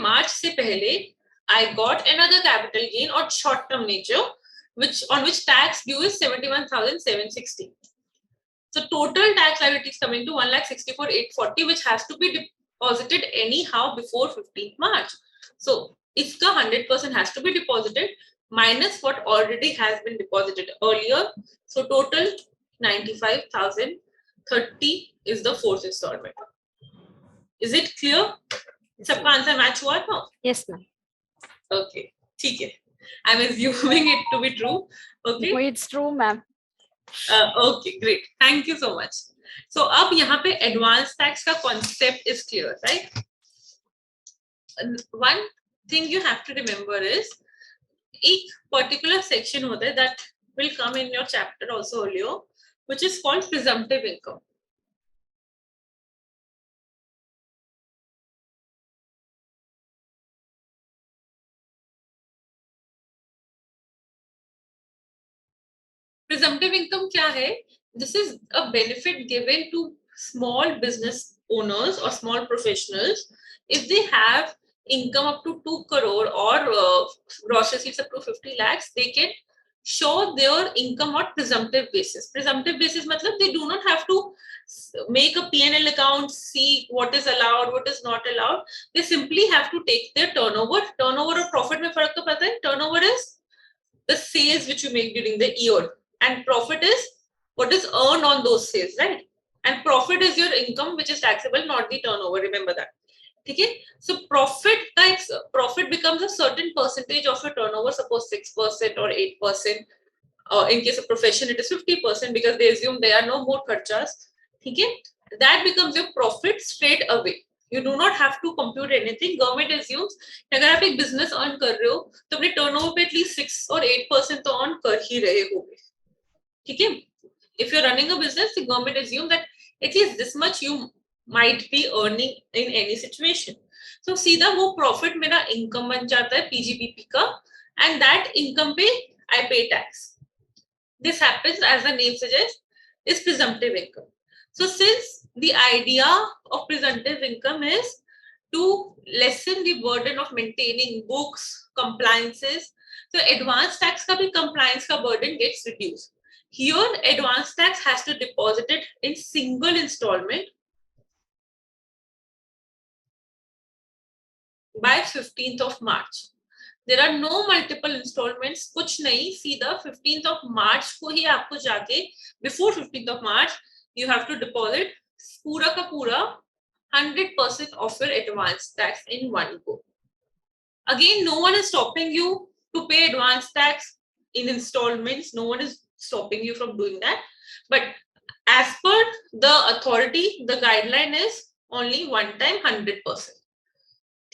March से पहले I got another capital gain on short-term nature, on which tax due is 71,760. So total tax liability is coming to 1,64,840, which has to be deposited anyhow before 15th March. So इसका 100% has to be deposited minus what already has been deposited earlier. So total 95,030 is the fourth installment. Is it clear? सबका answer match हुआ था? Yes, ma'am. Okay, ठीक है. I'm assuming it to be true. Okay. Oh, it's true, ma'am. Okay, great. Thank you so much. So अब यहाँ पे advance tax का concept is clear, right? One thing you have to remember is एक particular section होता है that will come in your chapter also earlier, which is called presumptive income. Presumptive income क्या है? This is a benefit given to small business owners or small professionals if they have income up to 2 crore or gross receipts up to 50 lakhs. They can show their income on presumptive basis. Presumptive basis मतलब they do not have to make a P&L account, see what is allowed, what is not allowed. They simply have to take their turnover. Turnover और profit में फर्क तो पता है? Turnover is the sales which you make during the year, and profit is what is earned on those sales, right? And profit is your income which is taxable, not the turnover. Remember that. Okay? So profit becomes a certain percentage of your turnover, suppose 6% or 8%. In case of profession, it is 50% because they assume there are no more kharchas. Okay? That becomes your profit straight away. You do not have to compute anything. Government assumes अगर आप एक business earn कर रहे हो तो अपने turnover पे at least 6 or 8% तो earn कर ही रहे होगे. ठीक है? If you're running a business, the government assume that at least this much you might be earning in any situation. So सीधा वो profit मेरा income बन जाता है PGBP का, and that income पे I pay tax. This happens, as the name suggests, is presumptive income. So since the idea of presumptive income is to lessen the burden of maintaining books, compliances, so advance tax ka bhi compliance ka burden gets reduced. Here, advance tax has to deposit it in single installment by 15th of March. There are no multiple installments, कुछ नहीं, सीधा 15th of March को ही आपको जाके before 15th of March you have to deposit पूरा का पूरा 100% of your advance tax in one go. Again, no one is stopping you to pay advance tax in installments. No one is stopping you from doing that. But as per the authority, the guideline is only one time 100%.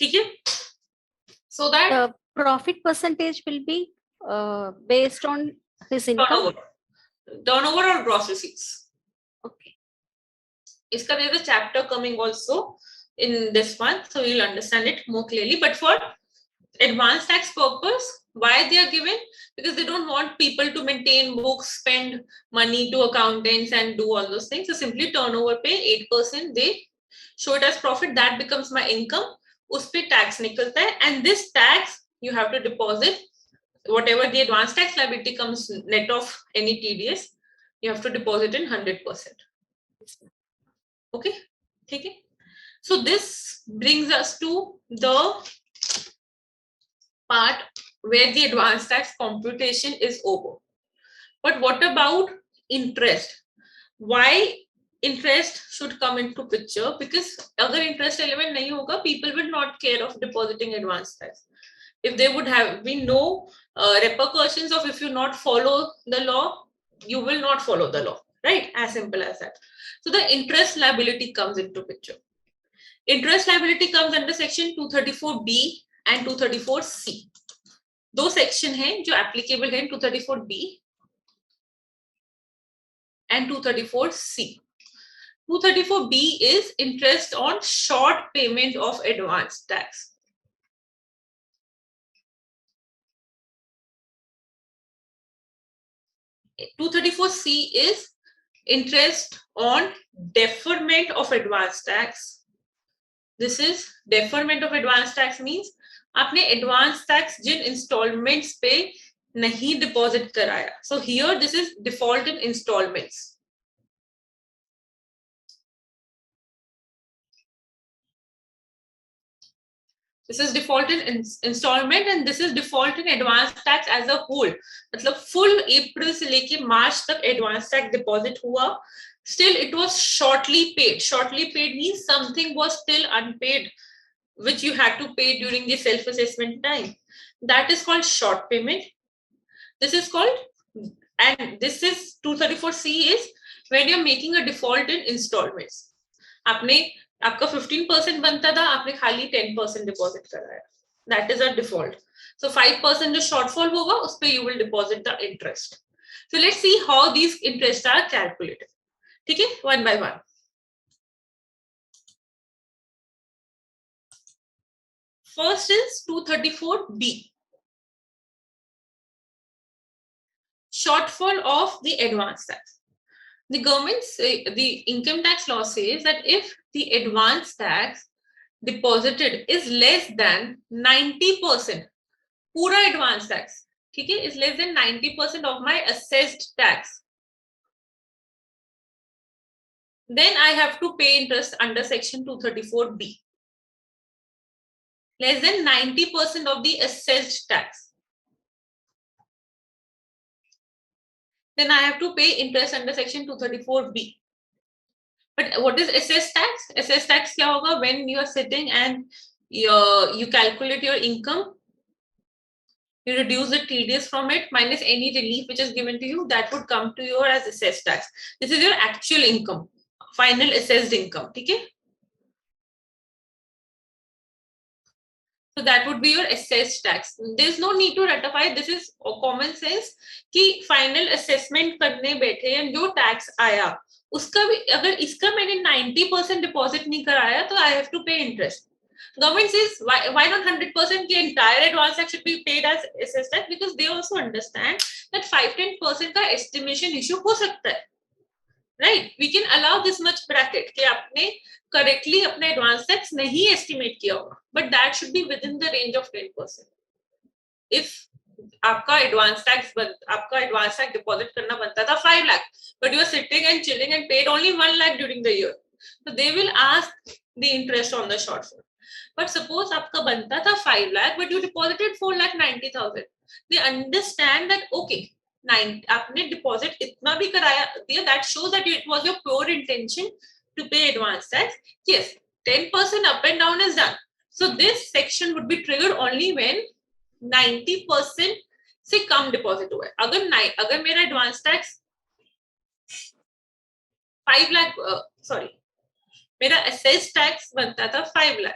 Okay? So that The profit percentage will be based on his income. turnover or gross receipts. Okay. Iska there's a chapter coming also in this one, so you'll understand it more clearly. But for advanced tax purpose, why they are given? Because they don't want people to maintain books, spend money to accountants and do all those things. So simply turnover pay 8%, they show it as profit, that becomes my income. Us pe tax nikalta hai, and this tax you have to deposit whatever the advance tax liability comes net of any TDS, you have to deposit in 100%. Okay? Okay? So this brings us to the part where the advance tax computation is over. But what about interest? Why interest should come into picture? Because agar interest element nahi hoga, people will not care of depositing advance tax. If there would have been no repercussions of if you not follow the law, you will not follow the law, right? As simple as that. So the interest liability comes into picture. Interest liability comes under section 234B and 234C. दो section हैं जो applicable हैं 234B and 234C. 234B is interest on short payment of advance tax. (234C) is interest on deferment of advance tax. This is deferment of advance tax means आपने advance tax जिन installments पे नहीं deposit कराया. So here this is default in installments. This is default in installment and this is default in advance tax as a whole. मतलब full April से लेके March तक advance tax deposit हुआ. Still it was shortly paid. Shortly paid means something was still unpaid, which you had to pay during the self-assessment time. That is called short payment. This is called, and this is 234C is when you're making a default in installments. आपका 15% बनता था, आपने खाली 10% deposit कराया. That is a default. So 5% जो shortfall होगा, उस पे you will deposit the interest. So let's see how these interests are calculated. ठीक है, one by one. First is 234B. Shortfall of the advance tax. The the income tax law says that if the advance tax deposited is less than 90%, pura advance tax, okay, is less than 90% of my assessed tax, then I have to pay interest under section 234B. Less than 90% of the assessed tax. then I have to pay interest under section 234B. But what is assessed tax? Assessed tax क्या होगा? When you are sitting and you calculate your income, you reduce the TDS from it minus any relief which is given to you, that would come to you as assessed tax. This is your actual income, final assessed income. Okay? So that would be your assessed tax. There's no need to ratify. This is common sense कि final assessment करने बैठे and जो tax आया उसका भी अगर इसका मैंने 90% deposit नहीं कराया तो I have to pay interest. Government says why not 100% the entire advance tax should be paid as assessed tax, because they also understand that 5-10% का estimation issue हो सकता है. Right? We can allow this much bracket कि आपने correctly अपना advance tax नहीं estimate किया होगा, but that should be within the range of 10%. If आपका advance tax deposit करना बनता था 5 lakh, but you are sitting and chilling and paid only 1 lakh during the year, so they will ask the interest on the shortfall. But suppose आपका बनता था 5 lakh, but you deposited 4,90,000. They understand that okay, आपने deposit इतना भी कराया दिया, that shows that it was your pure intention to pay advance tax. Yes, 10% up and down is done. So this section would be triggered only when 90% से कम deposit हुआ है. अगर मेरा advance tax 5 lakh, मेरा assessed tax बनता था 5 lakh.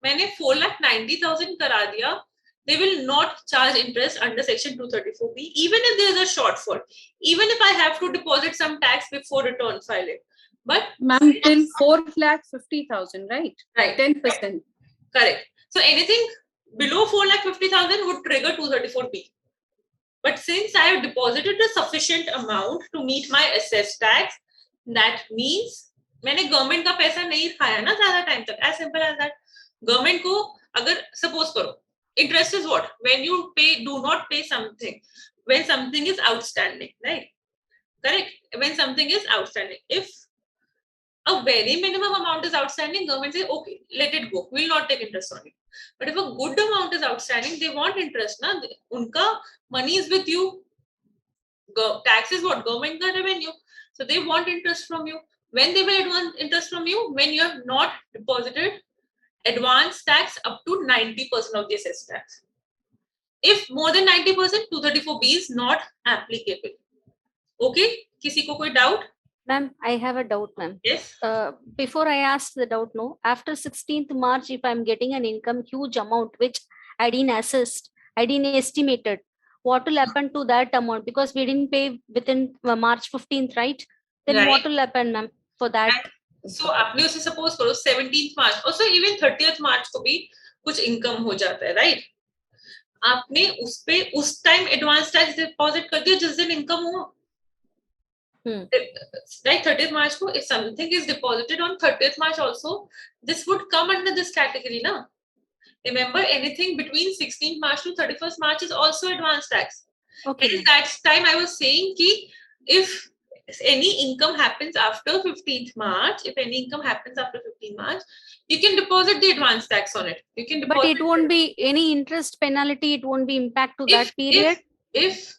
मैंने 4,90,000 करा दिया, they will not charge interest under section 234B, even if there is a shortfall, even if I have to deposit some tax before return filing. But Ma'am, till 4,50,000, right? Right. 10%. Correct. So anything below 4,50,000 would trigger 234B. But since I have deposited a sufficient amount to meet my assessed tax, that means मैंने government का पैसा नहीं खाया ना ज़्यादा time तक. As simple as that. Government को अगर suppose करो, interest is what? When you do not pay something, when something is outstanding, right? Correct? When something is outstanding. If a very minimum amount is outstanding, government says, okay, let it go. We will not take interest on it. But if a good amount is outstanding, they want interest. Na? Unka money is with you. Tax is what? Government ka revenue. So they want interest from you. When they will want interest from you? When you have not deposited advance tax up to 90% of the assessed tax. If more than 90%, 234B is not applicable. Okay? Kisi ko koi doubt? Ma'am, I have a doubt, ma'am. Yes. Before I ask the doubt, no. After 16th March, if I'm getting an income huge amount which I didn't assessed, I didn't estimated, what will happen to that amount? Because we didn't pay within March 15th, right? Then Right. what will happen, ma'am, for that? So आपने उसे suppose करो 17th March, also even 30th March को भी कुछ income हो जाता है, right? आपने उस पे उस time advance tax deposit कर दिया जिस दिन income हुआ. Right, 30th March को, if something is deposited on 30th March also, this would come under this category, na? Remember, anything between 16th March to 31st March is also advance tax. Okay. At that time, I was saying ki if any income happens after 15th March, you can deposit the advance tax on it. You can deposit. But it won't be any interest penalty. It won't be impact to that period. If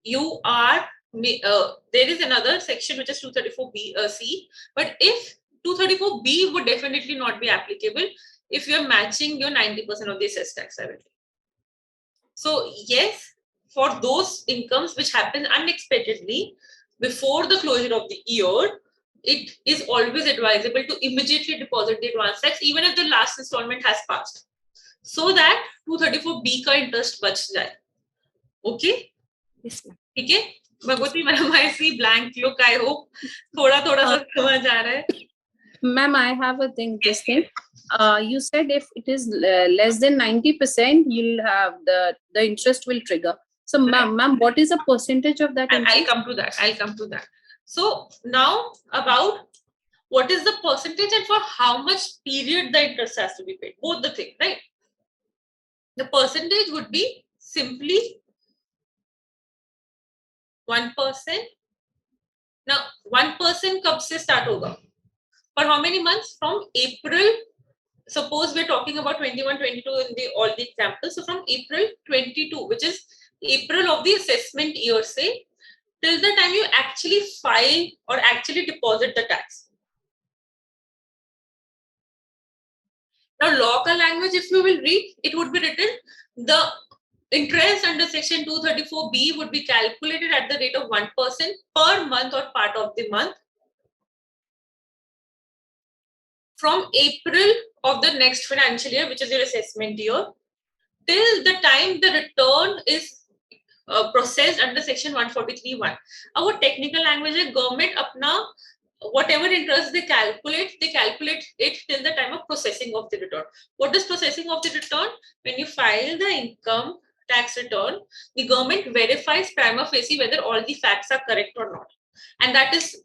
you are there is another section which is 234B C, but if 234B would definitely not be applicable if you are matching your 90% of the assessed tax liability. So yes, for those incomes which happen unexpectedly before the closure of the year, it is always advisable to immediately deposit the advance tax even if the last installment has passed, so that 234B का interest बच जाए. Okay? Yes, ma'am. ठीक है. Bhagwati ma'am, I see blank look. I hope थोड़ा सा समझ आ रहा है. Ma'am, I have a thing. This thing. You said if it is less than 90%, you'll have the interest will trigger. So, ma'am, what is the percentage of that interest? I'll come to that. So now about what is the percentage and for how much period the interest has to be paid. Both the thing, right? The percentage would be simply 1%. Now 1% कब से start होगा? For how many months? From April. Suppose we're talking about 21, 22 in all the examples. So from April 22, which is April of the assessment year, say, till the time you actually file or actually deposit the tax. Now, local language, if you will read, it would be written, the interest under section 234B would be calculated at the rate of 1% per month or part of the month from April of the next financial year, which is your assessment year, till the time the return is processed under section 143(1). Our technical language is government apna whatever interest they calculate it till the time of processing of the return. What is processing of the return? When you file the income tax return, the government verifies prima facie whether all the facts are correct or not. And that is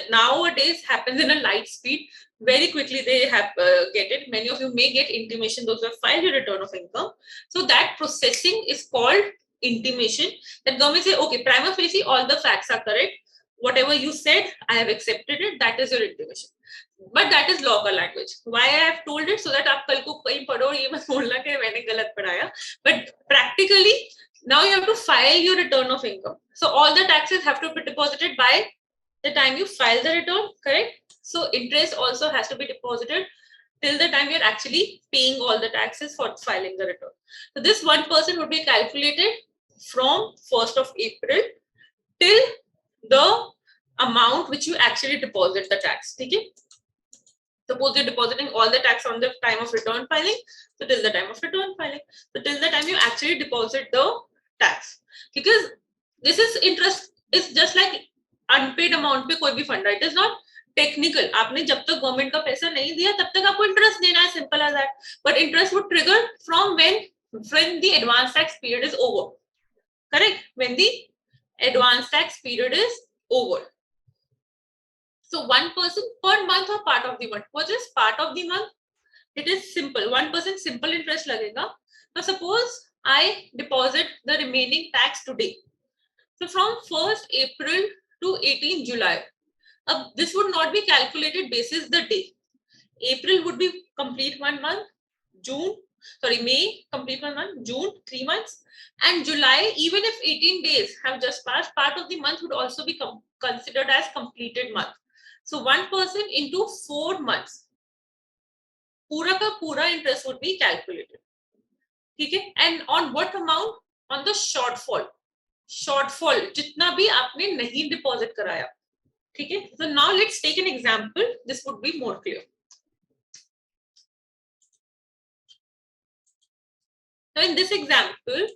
nowadays happens in a light speed. Very quickly they have get it. Many of you may get intimation, those who have filed your return of income. So that processing is called intimation. That government say, okay, prima facie all the facts are correct. Whatever you said, I have accepted it. That is your intimation. But that is local language. Why I have told it? So that आप कल को कहीं पढ़ो ये मत बोलना कि मैंने गलत पढ़ाया. But practically, now you have to file your return of income. So all the taxes have to be deposited by the time you file the return, correct? So interest also has to be deposited till the time you're actually paying all the taxes for filing the return. So this 1% would be calculated from 1st of April till the amount which you actually deposit the tax. Okay? Suppose you're depositing all the tax on the time of return filing, so till the time of return filing. So till the time you actually deposit the tax. Because this is interest is just like unpaid amount पे कोई भी fund. It is not technical. आपने जब तक government का पैसा नहीं दिया तब तक आपको interest देना है, simple as that. But interest would trigger from when the advance tax period is over. Correct? When the advance tax period is over. So 1% per month or part of the month. What is part of the month? It is simple. 1% simple interest लगेगा. Now suppose I deposit the remaining tax today. So from 1st April to 18 July. This would not be calculated basis the day. April would be complete 1 month. May complete 1 month. June 3 months. And July, even if 18 days have just passed, part of the month would also be considered as completed month. So 1% into 4 months. Pura ka pura interest would be calculated. Okay? And on what amount? On the shortfall. Shortfall, jitna bhi aapne nahi deposit karaya. Okay? So now let's take an example. This would be more clear. Now in this example,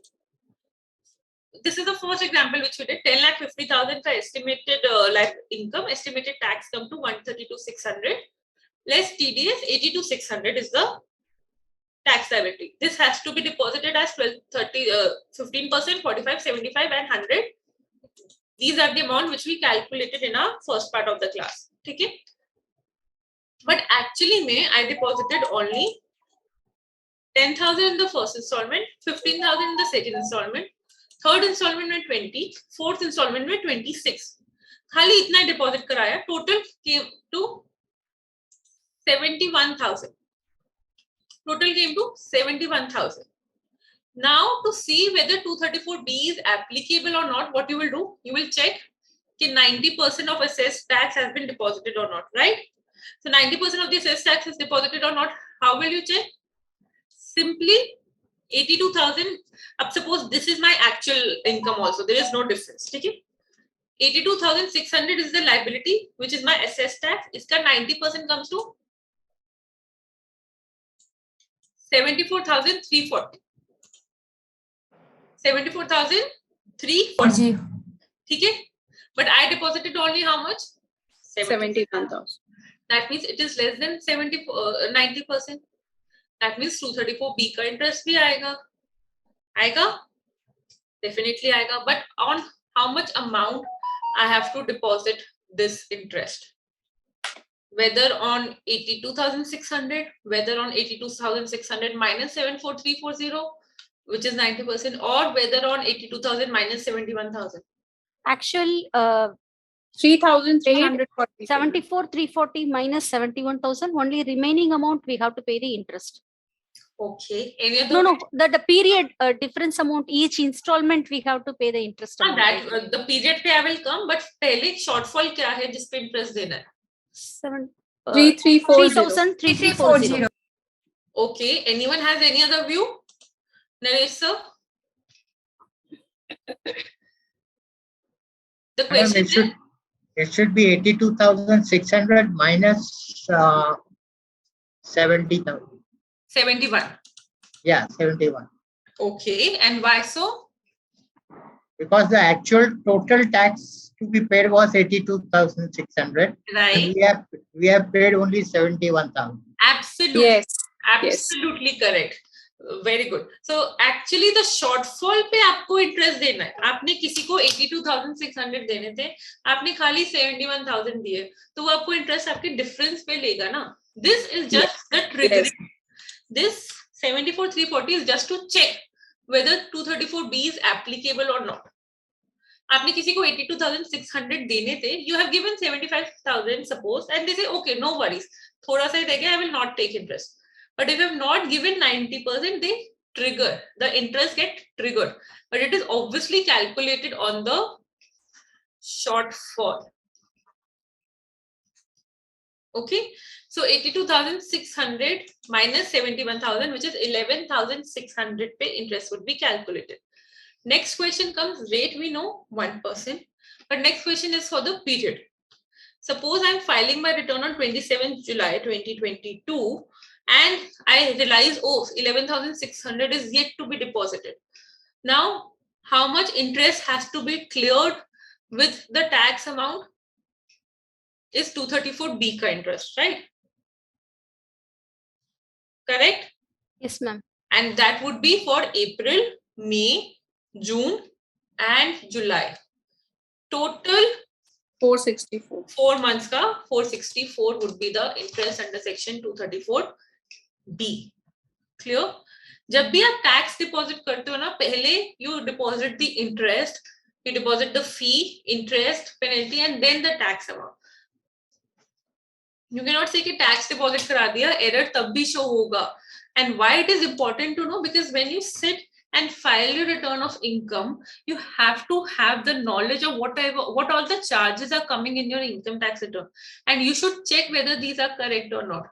this is the first example which we did. 10,50,000 ka estimated life income, estimated tax come to 132,600 less TDS 82,600 is the tax liability. This has to be deposited as 15%, 45, 75 and 100. These are the amount which we calculated in our first part of the class. Okay? But actually I deposited only 10,000 in the first installment, 15,000 in the second installment, third installment में 20, fourth installment में 26. खाली इतना deposit कराया. Total came to 71,000. Total came to 71,000. Now to see whether 234B is applicable or not, what you will do? You will check कि 90% of assessed tax has been deposited or not, right? So 90% of the assessed tax is deposited or not. How will you check? Simply 82,000. Suppose this is my actual income also. There is no difference. Okay? 82,600 is the liability, which is my assessed tax. Iska 90% comes to 74,340. 74,340. Okay? But I deposited only how much? 71,000. That means it is less than 90%. That means 234B का interest भी आएगा. आएगा? Definitely आएगा. But on how much amount I have to deposit this interest? Whether on 82,600, whether on 82,600 minus 74,340, which is 90%, or whether on 82,000 minus 71,000. Actual 3,340. 74,340 minus 71,000. Only remaining amount we have to pay the interest. Okay. Any other? No, the period difference amount, each installment we have to pay the interest amount. That the period पे I will come, but पहले shortfall क्या है जिस पे interest देना है? 3340. 3340. Okay. Anyone has any other view? Naresh sir? The Madam, question it should be 82,600 minus 70,000. 71. Yeah, 71. Okay. And why so? Because the actual total tax to be paid was 82,600. Right. We have paid only 71,000. Absolutely. Yes. Absolutely correct. Very good. So actually the shortfall पे आपको interest देना है. आपने किसी को 82,600 देने थे, आपने खाली 71,000 दिए, तो वो आपको interest आपके difference पे लेगा ना. This is just the triggering. This 74,340 is just to check whether 234B is applicable or not. आपने किसी को 82,600 देने थे, you have given 75,000 suppose, and they say okay, no worries, थोड़ा सा ही देंगे, I will not take interest. But if you have not given 90%, they trigger. The interest get triggered. But it is obviously calculated on the shortfall. Okay. So 82,600 minus 71,000, which is 11,600 pay interest would be calculated. Next question comes, rate we know 1%. But next question is for the period. Suppose I'm filing my return on 27th July 2022. And I realize, oh, 11,600 is yet to be deposited. Now, how much interest has to be cleared with the tax amount is 234B ka interest, right? Correct? Yes, ma'am. And that would be for April, May, June, and July. Total 464. 4 months ka 464 would be the interest under section 234B. Clear? जब भी आप tax deposit करते हो ना, पहले you deposit the interest, you deposit the fee, interest, penalty, and then the tax amount. You cannot say कि tax deposit करा दिया, error तब भी show होगा. And why it is important to know? Because when you sit and file your return of income, you have to have the knowledge of what all the charges are coming in your income tax return, and you should check whether these are correct or not.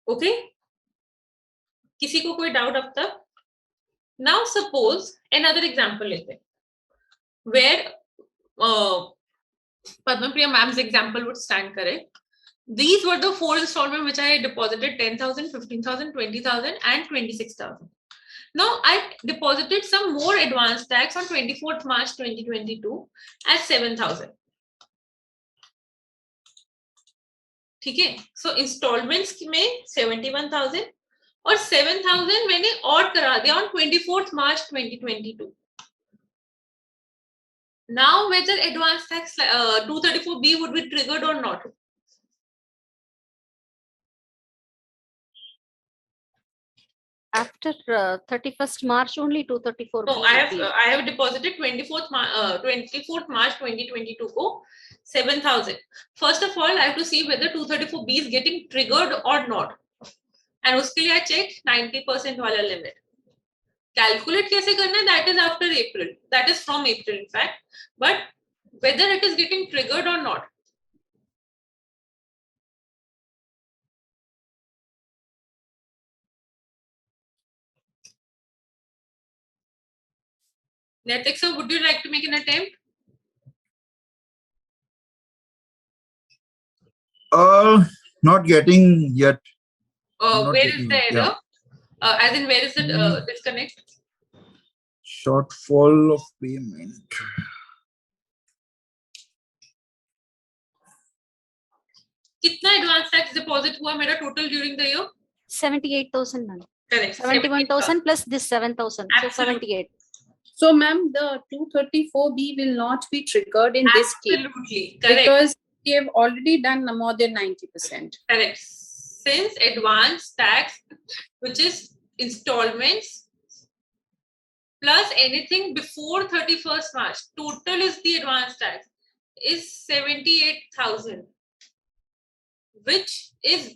Okay? किसी को कोई doubt अब तक? Now suppose another example लेते हैं, where Padmapriya ma'am's example would stand correct. These were the 4 installments which I deposited 10,000, 15,000, 20,000 and 26,000. Now I deposited some more advance tax on 24th March 2022 at 7,000. ठीक है? So installments में 71,000 और 7,000 मैंने और करा दिया on 24th March 2022. Now whether advance tax 234B would be triggered or not? After 31st March only 234. No, I have deposited 24th March 2022 को 7,000. First of all, I have to see whether 234B is getting triggered or not. And उसके लिए I check 90% वाला limit. Calculate कैसे करना है? That is after April. That is from April, in fact. But whether it is getting triggered or not. Netik sir, would you like to make an attempt? Not getting yet. Not Where is getting the it, error? As in, where is the disconnect? Shortfall of payment. कितना advance tax deposit हुआ मेरा total during the year? 78,000, ma'am. Correct. 71,000 plus this 7,000. So Absolutely. 78. So, ma'am, the 234B will not be triggered in this case Absolutely. Correct. because we have already done more than 90%. Correct. Since advance tax, which is installments plus anything before 31st March, total is the advance tax is 78,000. which is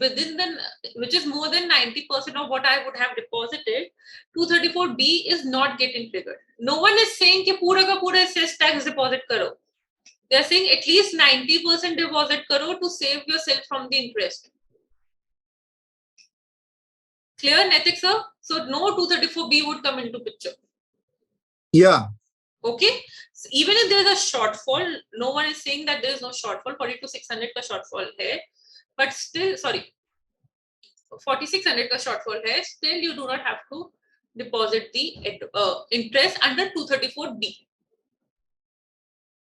more than 90% of what I would have deposited, 234B is not getting triggered. No one is saying कि पूरा का पूरा cess tax deposit करो. They are saying at least 90% deposit karo to save yourself from the interest. Clear, Naitik sir? So no 234B would come into picture. Yeah. Okay. So even if there is a shortfall, no one is saying that there is no shortfall. 42,600 ka shortfall hai, but still, sorry, 4,600 ka shortfall hai. Still, you do not have to deposit the interest under 234B.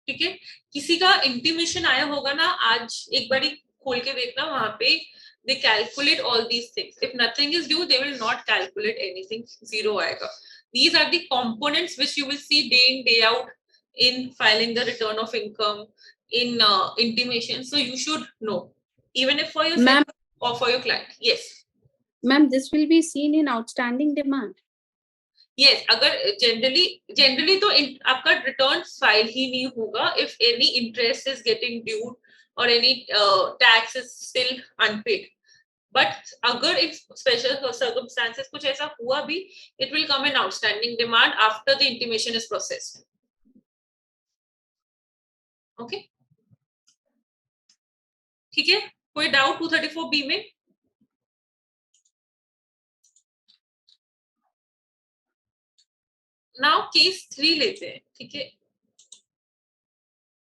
ठीक है, किसी का intimation आया होगा ना, आज एक बारी खोल के देखना, वहां पे they calculate all these things. If nothing is due, they will not calculate anything. Zero आएगा. These are the components which you will see day in day out in filing the return of income, in intimation. So you should know, even if for yourself or for your client. Yes. Ma'am, this will be seen in outstanding demand. Yes, अगर generally तो आपका return file ही नहीं होगा if any interest is getting due or any tax is still unpaid. But अगर if special circumstances कुछ ऐसा हुआ भी, it will come in outstanding demand after the intimation is processed. Okay? ठीक है? कोई doubt 234B में? Now case 3 लेते हैं, ठीक है?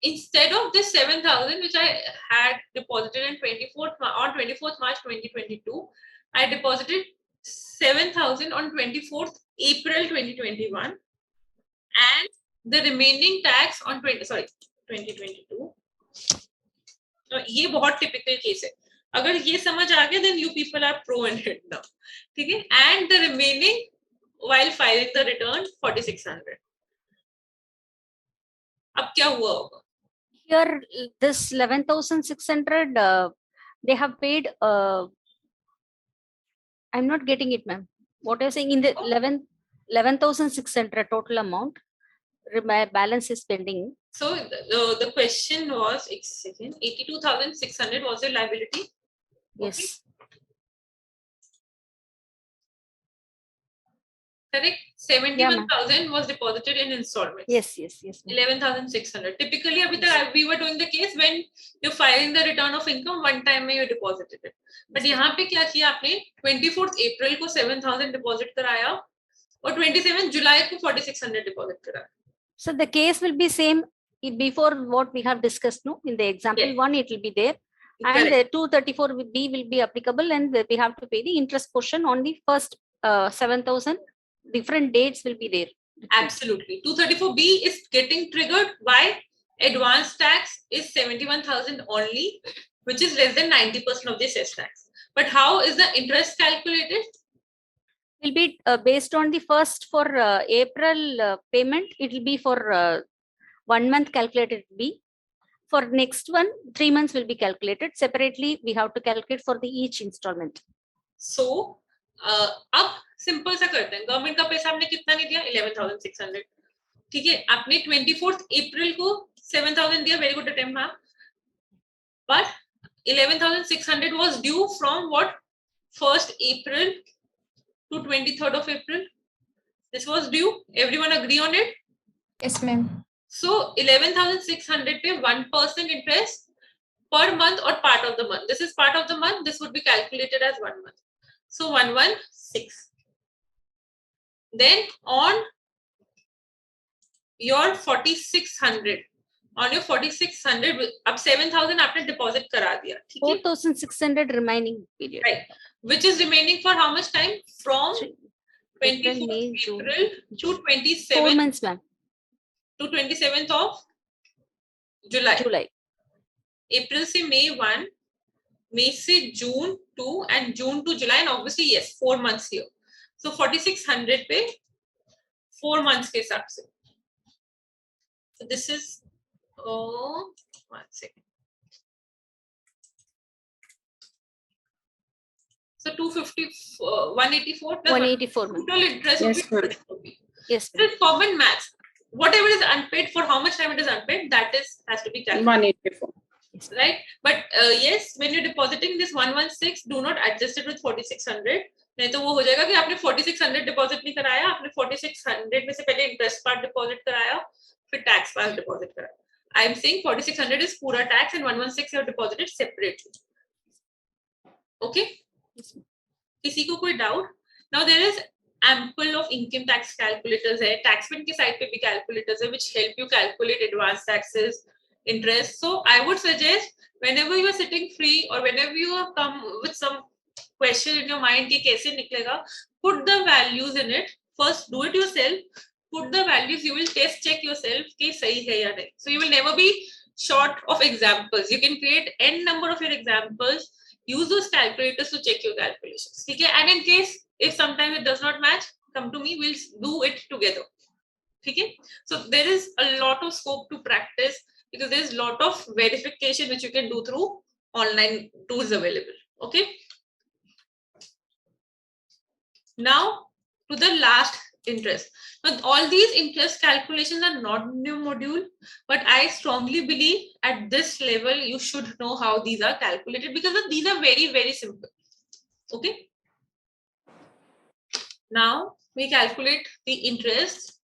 Instead of this 7,000 which I had deposited on 24th March 2022, I deposited 7,000 on 24th April 2021, and the remaining tax on 2022. तो ये बहुत typical case है. अगर ये समझ आ गया, then you people are pro and it now. ठीक है? And the remaining while filing the return 4,600. अब क्या हुआ होगा? Here, this 11,600, they have paid. I'm not getting it, ma'am. What you're saying in the 11,600 total amount, my balance is pending. So the question was, 82,600 was your liability. Yes. Correct. 71,000 was deposited in installments. Yes. 11,600. Typically, we were doing the case when you're filing the return of income, one time you deposited it. But यहाँ पे क्या किया आपने? 24th April को 7,000 deposit कराया और 27th July को 4,600 deposit कराया. So the case will be same before what we have discussed. No, in the example Yes. 1, it will be there, and the 234B will be applicable, and we have to pay the interest portion on the first 7,000. Different dates will be there. Absolutely. 234B is getting triggered by advance tax is 71,000 only, which is less than 90% of the cess tax. But how is the interest calculated? Will be based on the first for April payment. It will be for 1 month calculated B. For next one, 3 months will be calculated separately. We have to calculate for the each installment. So अब simple सा करते हैं. Government का पैसा आपने कितना नहीं दिया? 11,600. ठीक है, आपने 24th April को 7,000 दिया. Very good attempt. हाँ, but 11,600 was due from what? 1st April to 23rd of April. This was due. Everyone agree on it? Yes, ma'am. So 11,600 पे 1% interest per month or part of the month. This is part of the month. This would be calculated as 1 month. So 116. Then on your 4,600, अब 7,000 आपने deposit करा दिया. 4,600 remaining period. Right. Which is remaining for how much time? From 24th May, June. April to 4 27th months, ma'am. to 27th of July. April से May 1, May से June 2, and June to July, and obviously yes, 4 months here. So 4,600 पे 4 months के हिसाब से. So this is 1 second. So 250, 184 plus 184, ma'am. total interest Yes, will ma'am. be. Yes. This is common maths. Whatever is unpaid, for how much time it is unpaid, that has to be calculated. 184. right? But yes, when you're depositing this 116, do not adjust it with 4600. नहीं तो वो हो जाएगा कि आपने 4600 deposit नहीं कराया, आपने 4600 में से पहले इंटरेस्ट पार्ट डिपॉजिट कराया, फिर टैक्स पार्ट डिपॉजिट कराया. I am saying 4600 is पूरा tax and 116 you have deposited separately. Okay? किसी को कोई doubt? Now there is ample of income tax calculators है, Taxmann के साइट पे भी calculators है which help you calculate advance taxes, interest. So I would suggest whenever you are sitting free or whenever you have come with some question in your mind कि कैसे निकलेगा, put the values in it. First do it yourself. Put the values. You will test check yourself कि सही है या नहीं. So you will never be short of examples. You can create n number of your examples. Use those calculators to check your calculations. Okay? And in case if sometimes it does not match, come to me. We'll do it together. Okay? So there is a lot of scope to practice because there is a lot of verification which you can do through online tools available. Okay? Now to the last interest. Now all these interest calculations are not new module, but I strongly believe at this level you should know how these are calculated because these are very, very simple. Okay. Now we calculate the interest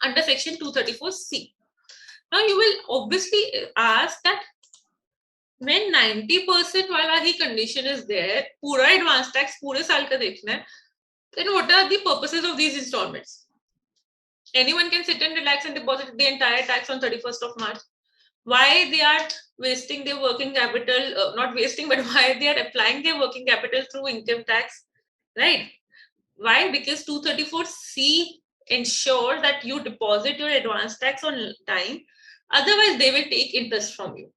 under section 234C. Now you will obviously ask that when 90% वाला ही condition is there, पूरा advance tax पूरे साल का देखना है, then what are the purposes of these installments? Anyone can sit and relax and deposit the entire tax on 31st of March. Why they are wasting their working capital, not wasting, but why they are applying their working capital through income tax, right? Why? Because 234C ensures that you deposit your advance tax on time. Otherwise, they will take interest from you.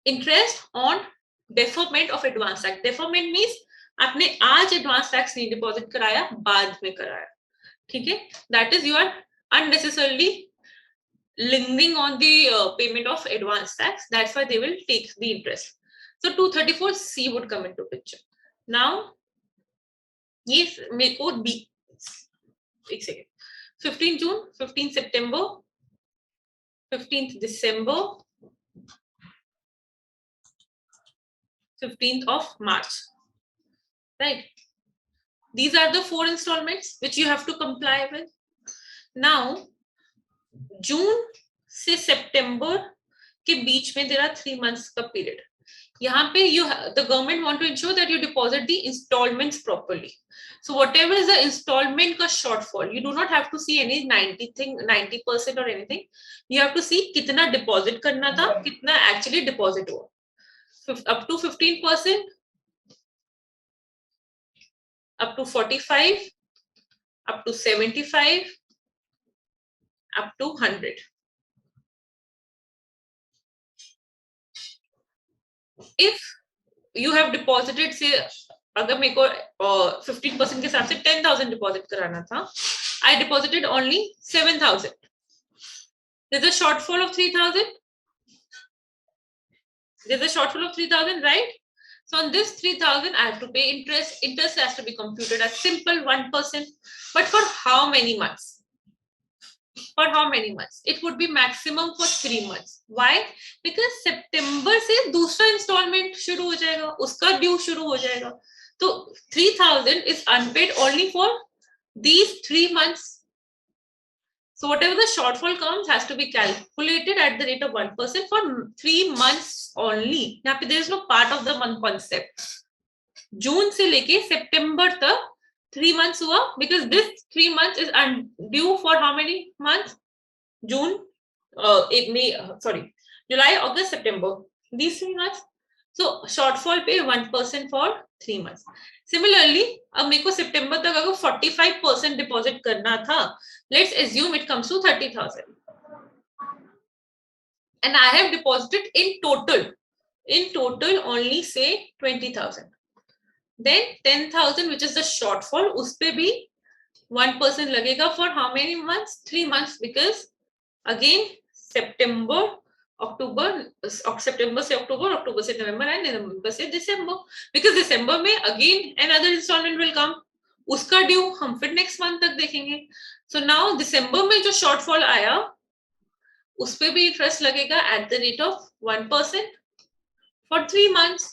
Interest on deferment of advance tax. Deferment means आपने आज advance tax नहीं deposit कराया, बाद में कराया. ठीक है? That is you are unnecessarily lingering on the payment of advance tax. That's why they will take the interest. So 234C would come into picture. Now, yes, मेरे को B. एक second. 15 June, 15 September, 15th December, 15th of March. Right? These are the 4 installments which you have to comply with. Now, June से September के बीच में there are 3 months का period. यहाँ पे the government want to ensure that you deposit the installments properly. So whatever is the installment का shortfall, you do not have to see any 90% or anything. You have to see कितना deposit करना था, कितना actually deposit हुआ. Up to 15%, up to 45, up to 75, up to 100. If you have deposited, say, अगर मेरे को 15% के हिसाब से 10,000 deposit कराना था, I deposited only 7,000. There's a shortfall of 3,000. There's a shortfall of 3,000, right? So on this 3,000, I have to pay interest. Interest has to be computed as simple 1%. But for how many months? For how many months? It would be maximum for 3 months. Why? Because September से दूसरा installment शुरू हो जाएगा, उसका due शुरू हो जाएगा. So 3,000 is unpaid only for these 3 months. So whatever the shortfall comes has to be calculated at the rate of 1% for 3 months only. यहाँ पे there is no part of the month concept. June से लेके September तक 3 months हुआ because this 3 months is due for how many months? June, July, August, September. These 3 months. So shortfall pay 1% for 3 months. Similarly, अब मेरे को September तक अगर 45% deposit करना था, let's assume it comes to 30,000. And I have deposited in total only say 20,000. Then 10,000 which is the shortfall, उस पे भी 1% लगेगा for how many months? 3 months because again September से October, October से November and November से December. Because December में again another installment will come. उसका due हम फिर नेक्स्ट मंथ तक देखेंगे. सो नाउ दिसंबर में जो शॉर्टफॉल आया उस पे भी इंटरेस्ट लगेगा at the rate of 1% for 3 months.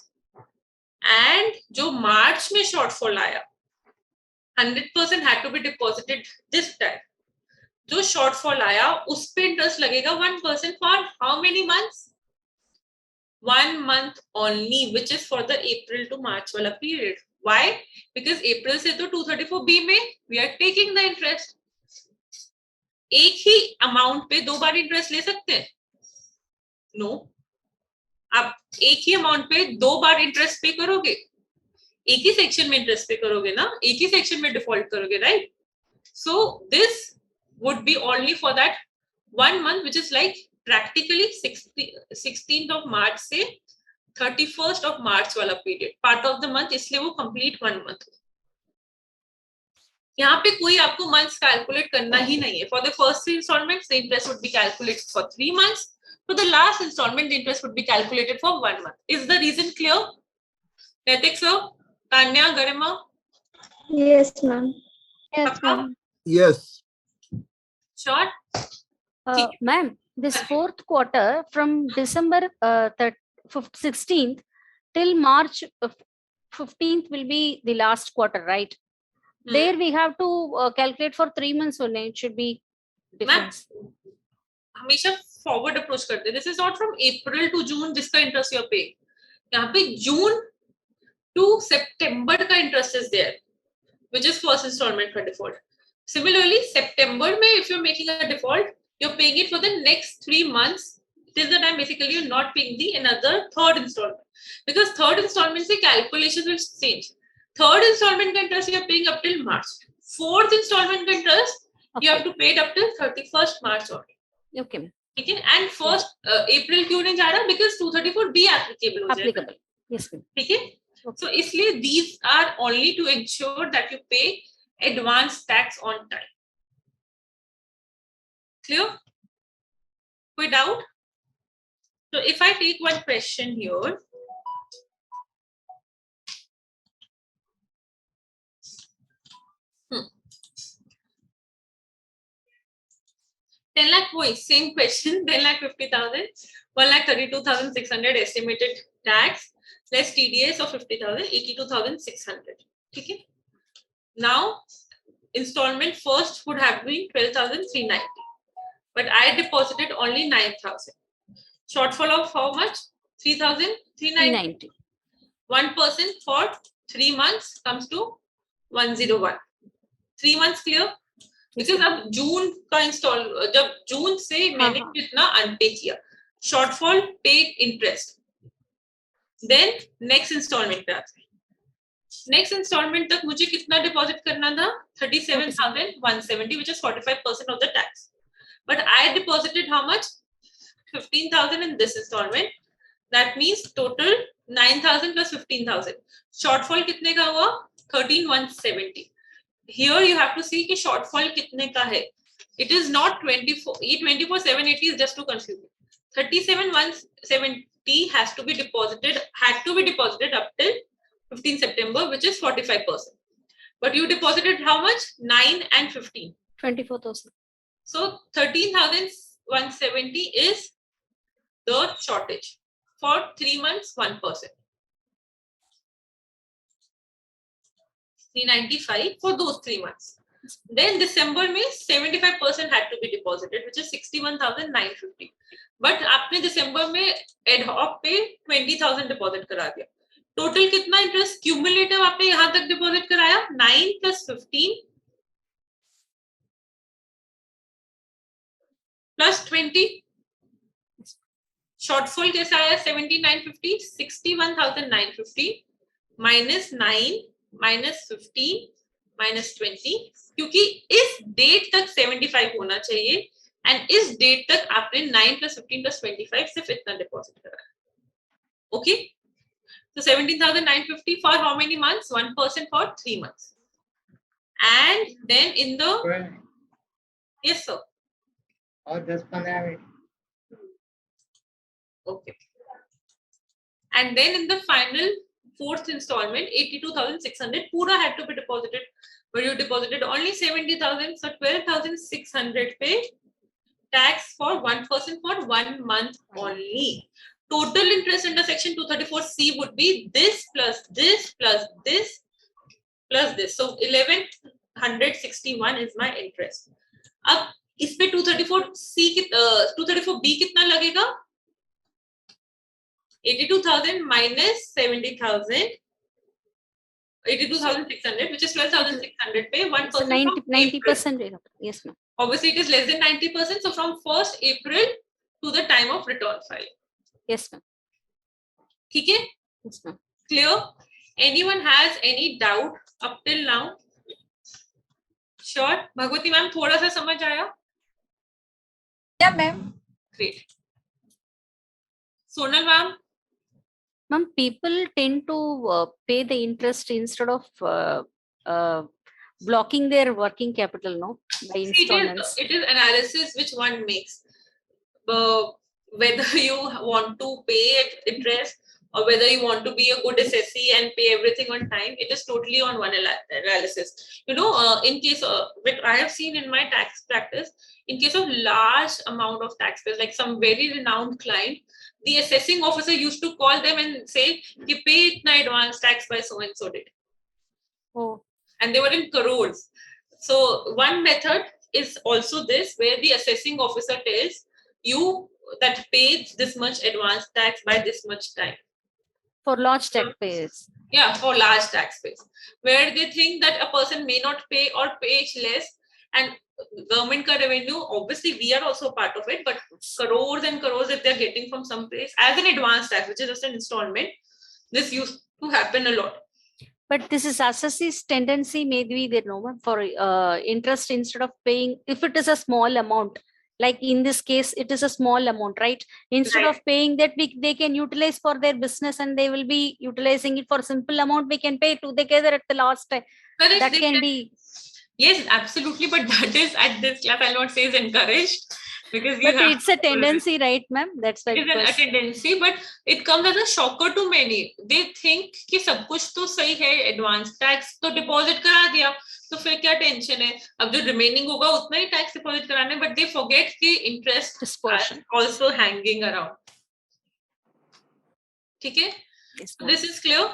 And जो मार्च में शॉर्टफॉल आया 100% had to be deposited this time. जो शॉर्टफॉल आया उस पे इंटरेस्ट लगेगा 1% for how many months? 1 month only, which is for the April to March वाला period. Why? Because April से तो 234B में we are taking the interest. एक ही अमाउंट पे दो बार इंटरेस्ट ले सकते हैं? नो. आप एक ही अमाउंट पे दो बार इंटरेस्ट पे करोगे, एक ही सेक्शन में इंटरेस्ट पे करोगे ना, एक ही सेक्शन में डिफॉल्ट करोगे, right? So this would be only for that 1 month, which is like practically 16th of March से 31st of March वाला period, part of the month, इसलिए वो complete 1 month. यहाँ पे कोई आपको months calculate करना ही नहीं है. For the first 3 installments, the interest would be calculated for 3 months. For the last installment, the interest would be calculated for 1 month. Is the reason clear? Netik sir, Tanya, Garima? Yes, ma'am. Yes, ma'am. Yes. Sure. Ma'am, this fourth quarter from December 16th till March 15th will be the last quarter, right? There we have to calculate for 3 months only. It should be difference. हमेशा forward approach करते हैं. This is not from April to June जिसका interest you are paying. यहाँ पे जून to September का interest is there, which is first instalment का default. Similarly September में if you are making a default, you are paying it for the next 3 months till the time basically you're not paying the another third installment, because third installment से calculations will change. Third installment का interest you are paying up till March. Fourth installment का interest you have to pay it up till 31st March only. Okay. ठीक है. And first April क्यों नहीं जा रहा? Because 234B applicable हो जाएगा. Applicable. Yes, ma'am. ठीक है. सो इसलिए these are only to ensure that you pay advance tax on time. Clear? कोई doubt? So if I take one question here, $10 lakh वही same question, 10,50,000, 1,32,600 estimated tax less TDS of 50,000, 82,600. ठीक है. Now installment first would have been 12,390, but I deposited only 9,000. Shortfall of how much? 3,390. 1% for 3 months comes to 101. 3 months clear? Because अब जून का install, जब जून से मैंने कितना unpaid किया, shortfall paid interest, then next instalment पे आते हैं. नेक्स्ट इंस्टॉलमेंट तक मुझे कितना डिपॉजिट करना था? 37,170, which is 45% of the tax. But I deposited how much? 15,000 in this installment. That means total 9,000 plus 15,000. Shortfall कितने का हुआ? 13,170. Here you have to see कि shortfall कितने का है. It is not 24. ये 24,780 is just to confuse you. 37,170 has to be deposited. Had to be deposited up till 15 September, which is 45%. But you deposited how much? 9 and 15. 24,000. So 13,170 is the shortage for 3 months, 1%. 395 for those 3 months. Then December में 75% had to be deposited, which is 61,950. But आपने दिसंबर में ad hoc पे 20,000 deposit करा दिया. Total कितना interest cumulative आपने यहाँ तक डिपॉजिट कराया? 9 plus 15 plus 20. शॉर्टफॉल कैसा आया? 7950. 61,950 minus 9 minus 15 minus 20, क्योंकि इस डेट तक 75 होना चाहिए एंड इस डेट तक आपने 9 plus 15 plus 25 सिर्फ इतना डिपॉजिट कराया. Okay. So 17,950 for how many months? 1% for 3 months. And then in the yes sir. और 10-15 minute. Okay. And then in the final fourth installment, 82,600 pura had to be deposited, but you deposited only 70,000, so 12,600 pay tax for one person for 1 month only. Total interest under section 234C would be this plus this plus this plus this. So 1161 is my interest. अब इस पे 234C 234B कितना लगेगा? 82,000 minus 70,000. 82,600, which is 12,600 pay 1% So from 90%. April. Yes, ma'am. Obviously, it is less than 90%. So from 1st April to the time of return file. Yes, ma'am. ठीक है? Yes, ma'am. Clear? Anyone has any doubt up till now? Sure. Bhagwati ma'am, थोड़ा सा समझ आया? Yeah, ma'am. Great. Sonal ma'am? Ma'am, people tend to pay the interest instead of blocking their working capital, no? By installments. It is analysis which one makes. Whether you want to pay interest or whether you want to be a good assessee and pay everything on time, it is totally on one analysis. You know, in case what I have seen in my tax practice, in case of large amount of taxpayers, like some very renowned client, the assessing officer used to call them and say, "You pay itna advance tax by so and so date," Oh, and they were in crores. So one method is also this, where the assessing officer tells you that paid this much advance tax by this much time. for large taxpayers. Yeah, for large taxpayers, where they think that a person may not pay or pay less, and government ka revenue, obviously we are also part of it, but crores and crores if they're getting from some place as an advance tax, which is just an installment, this used to happen a lot. But this is assessee's tendency, maybe there no ma'am, for interest instead of paying, if it is a small amount, like in this case, it is a small amount, right? Instead Right. of paying that, they can utilize for their business and they will be utilizing it for simple amount. We can pay together at the last time. Correct, That they can be. Yes, absolutely, but that is at this class, I'll not say is encouraged, because you But have it's a tendency, right, ma'am? That's why. it is a tendency, but it comes as a shocker to many. They think कि सब कुछ तो सही है, advance tax तो deposit करा दिया, तो फिर क्या टेंशन है? अब जो रिमेनिंग होगा उतना ही टैक्स डिपॉजिट कराने, but they forget कि interest This portion. also hanging around. ठीक है? Yes, ma'am. This is clear?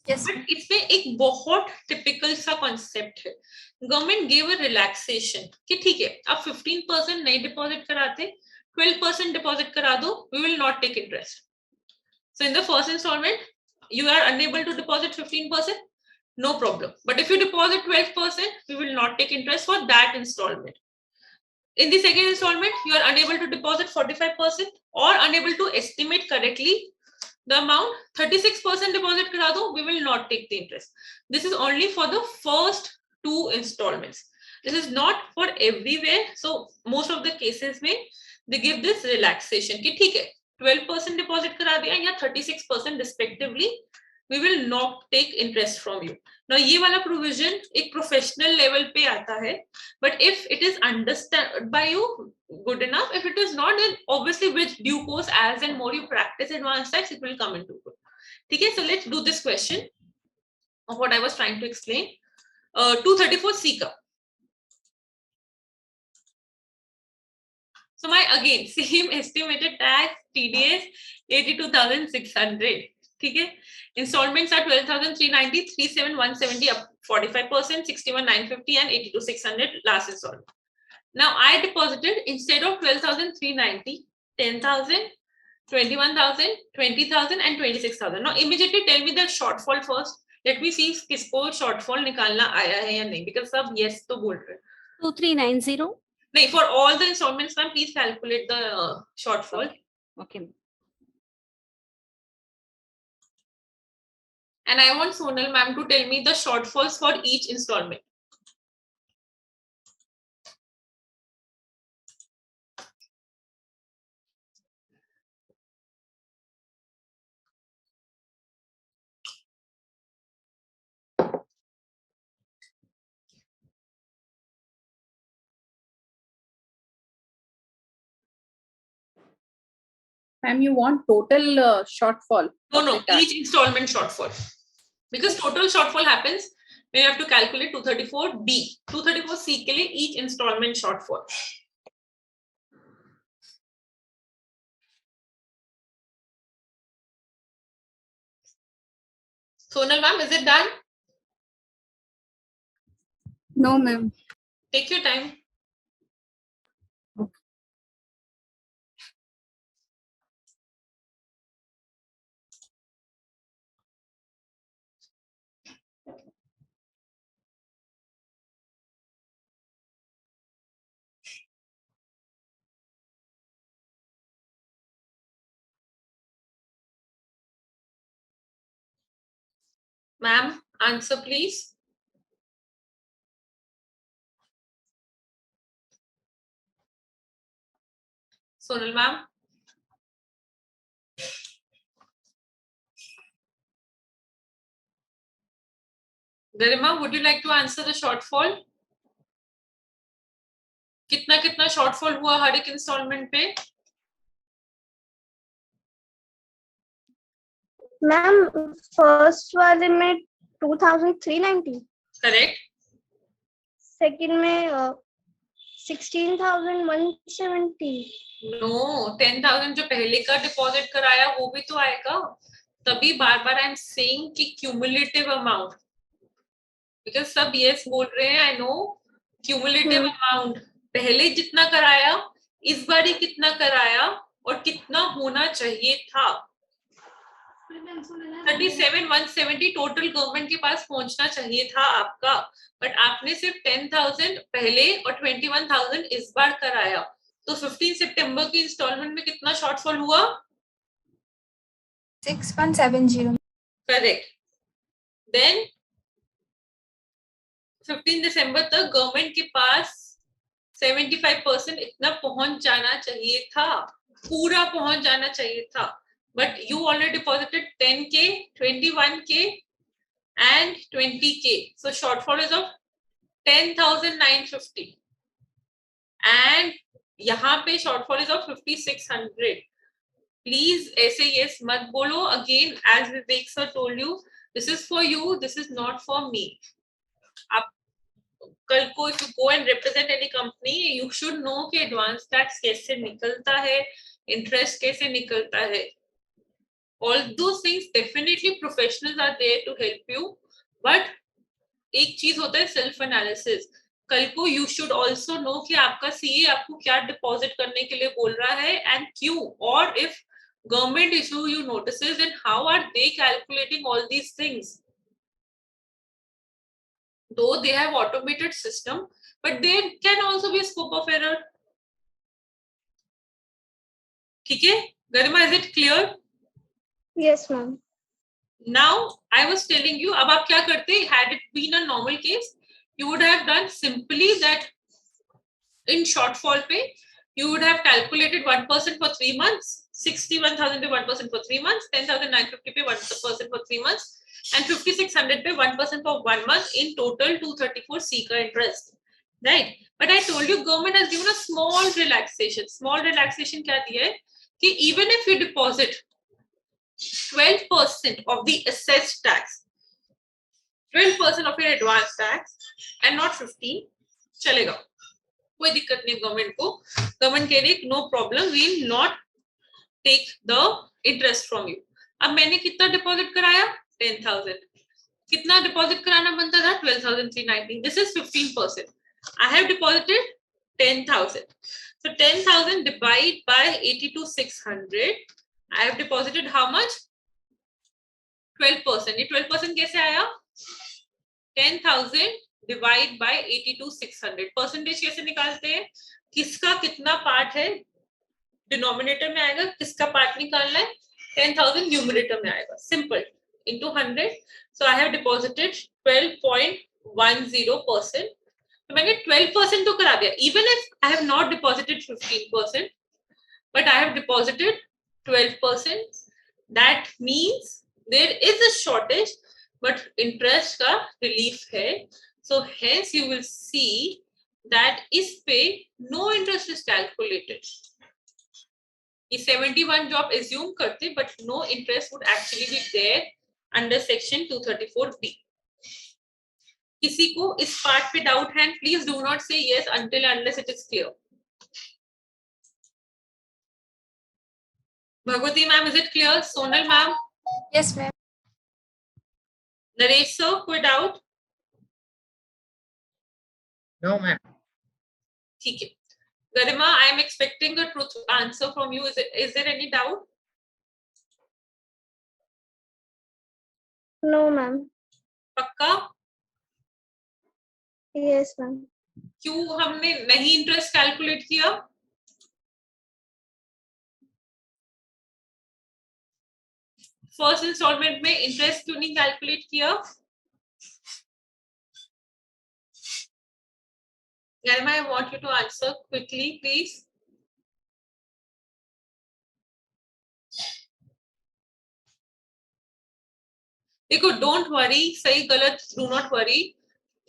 Yes. But इसमें एक बहुत टिपिकल सा कॉन्सेप्ट है. गवर्नमेंट गिव अ रिलैक्सेशन कि ठीक है, आप 15% नहीं डिपॉजिट कराते, 12% डिपॉजिट करा दो, we will not take interest. So in the first installment, you are unable to deposit 15%, no problem. But if you deposit 12%, we will not take interest for that installment. In the second installment, you are unable to deposit 45% or unable to estimate correctly the amount, 36% deposit kara do, we will not take the interest. This is only for the first two installments. This is not for everywhere. So most of the cases में they give this relaxation कि ठीक है, 12% deposit करा दिया या 36% respectively, we will not take interest from you. Now ये वाला provision एक professional level पे आता है, but if it is understood by you, good enough. If it is not, then obviously with due course, as and more you practice advanced tax, it will come into good. Okay, so let's do this question of what I was trying to explain. 234C ka. So my again same estimated tax TDS 82,600. Okay, installments are 12,390, 37,170 up 45%, 61,950 and 82,600 last installment. Now I deposited instead of 12,390, 10,000, 21,000, 20,000 and 26,000. Now immediately tell me the shortfall first. Let me see किसको shortfall निकालना आया है या नहीं, because सब yes तो बोल रहे हैं. 2390. नहीं, for all the installments, ma'am, please calculate the shortfall. Okay. And I want Sonal ma'am to tell me the shortfalls for each installment. Ma'am, you want total shortfall? No, of no, the tax. each installment shortfall. Because total shortfall happens when you have to calculate 234D. 234C के लिए each installment shortfall. Sonal ma'am, is it done? No, ma'am. Take your time. Ma'am, answer please. Sonal ma'am. Garima, would you like to answer the shortfall? कितना कितना shortfall हुआ हर एक installment पे? Ma'am first वाले में 2390, Correct. Second में 16,170. No, 10,000 जो पहले का डिपॉजिट कराया वो भी तो आएगा. तभी बार बार आई एम सेइंग कि क्यूमुलेटिव अमाउंट. बिकॉज सब यस बोल रहे हैं, आई नो. क्यूमुलेटिव अमाउंट पहले जितना कराया, इस बार ही कितना कराया और कितना होना चाहिए था. 37,170 टोटल गवर्नमेंट के पास पहुंचना चाहिए था आपका, बट आपने सिर्फ 10,000 पहले और 21,000 इस बार कराया. तो 15 सितंबर की इंस्टॉलमेंट में कितना शॉर्टफॉल हुआ? 6170. करेक्ट. देन 15 दिसंबर तक गवर्नमेंट के पास 75% इतना पहुंच जाना चाहिए था, पूरा पहुंच जाना चाहिए था. But you already deposited 10K, 21K and 20K. So shortfall is of 10,950. And यहाँ पे shortfall is of 5,600. Please ऐसे yes मत बोलो. Again, as Vivek sir told you, this is for you, this is not for me. आप कल को if you go and represent any company, you should know कि advance tax कैसे निकलता है, interest कैसे निकलता है. All those things, definitely professionals are there to help you, but एक चीज होता है self analysis. कल को you should also know कि आपका CA आपको क्या deposit करने के लिए बोल रहा है and क्यों, or if government issue you notices, then how are they calculating all these things? Though they have automated system, but there can also be a scope of error. ठीक है गरिमा, is it clear? Yes, ma'am. Now I was telling you, अब आप क्या करते? Had it been a normal case, you would have done simply that in shortfall pay, you would have calculated 1% for 3 months, 61,000 pay 1% for 3 months, 10,950 pay 1% for 3 months, and 5,600 pay 1% for 1 month. In total 234C का interest, right? But I told you government has given a small relaxation. Small relaxation क्या दिया है कि even if you deposit 12% of the assessed tax, 12% of your advance tax and not 15, चलेगा, कोई दिक्कत नहीं government को. गवर्नमेंट कह रही है no problem, we will not take the interest from you. अब मैंने कितना डिपॉजिट कराया? 10,000. कितना डिपॉजिट कराना बनता था? 12,390. This is 15%. I have deposited 10,000. So 10,000 divide by 82,600. I have deposited how much? 12%. ये 12% कैसे आया? 10,000 डिवाइड बाय 82,600. परसेंटेज कैसे निकालते हैं? किसका कितना पार्ट है डिनोमिनेटर में आएगा, किसका पार्ट निकालना है? 10,000 न्यूमरेटर में आएगा. Simple. into 100. So I have deposited 12.10%. तो मैंने 12% तो करा दिया. Even if I have not deposited 15%, but I have deposited 12%. That means there is a shortage, but interest का relief है. So hence you will see that इस पे no interest is calculated. ये 71 जो आप assume करते, but no interest would actually be there under section 234B. किसी को इस पार्ट पे डाउट है? प्लीज डू नॉट से yes until unless it is clear. Bhagwati ma'am, is it clear? Sonal ma'am? Yes, ma'am. Naresh sir, कोई doubt? No, ma'am. ठीक है. Garima, I am expecting the truth answer from you. Is there any doubt? No, ma'am. पक्का? Yes, ma'am. क्यों हमने नहीं interest calculate किया? First instalment में interest क्यों नहीं कैलकुलेट किया? Garima, I want you to answer quickly, please. देखो, don't worry, सही गलत, do not worry.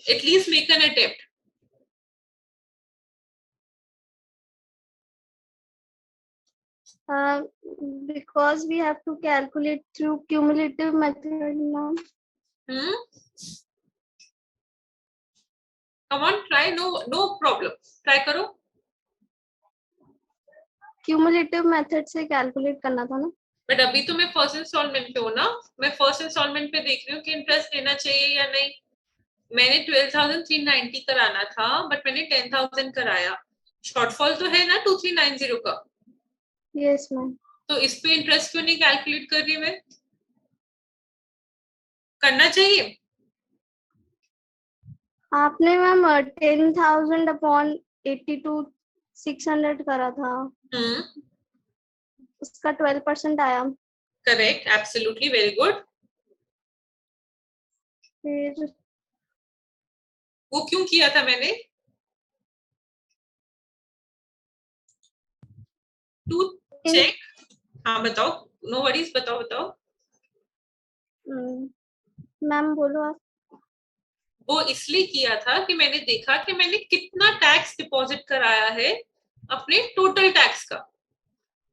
At least make an attempt. Because we have to calculate through cumulative method now. Come on, try. No problem. Try करो. Cumulative method से calculate करना था ना? But अभी तो मैं फर्स्ट इंस्टॉलमेंट पे हूँ ना. मैं फर्स्ट इंस्टॉलमेंट पे देख रही हूँ कि इंटरेस्ट देना चाहिए या नहीं. मैंने 12,390 कराना था, बट मैंने 10,000 कराया. शॉर्टफॉल तो है ना 2390 का. Yes, ma'am. तो इस पे इंटरेस्ट क्यों नहीं कैलकुलेट कर रही मैं? करना चाहिए. आपने मैम 10,000 अपॉन 82,600 करा था. उसका 12% आया. Correct, absolutely, very good. फिर वो क्यों किया था मैंने? To check. हाँ बताओ. नो वरीज, बताओ. मैम बोलो आप. वो इसलिए किया था कि मैंने देखा कि मैंने कितना टैक्स डिपॉजिट कराया है अपने टोटल टैक्स का.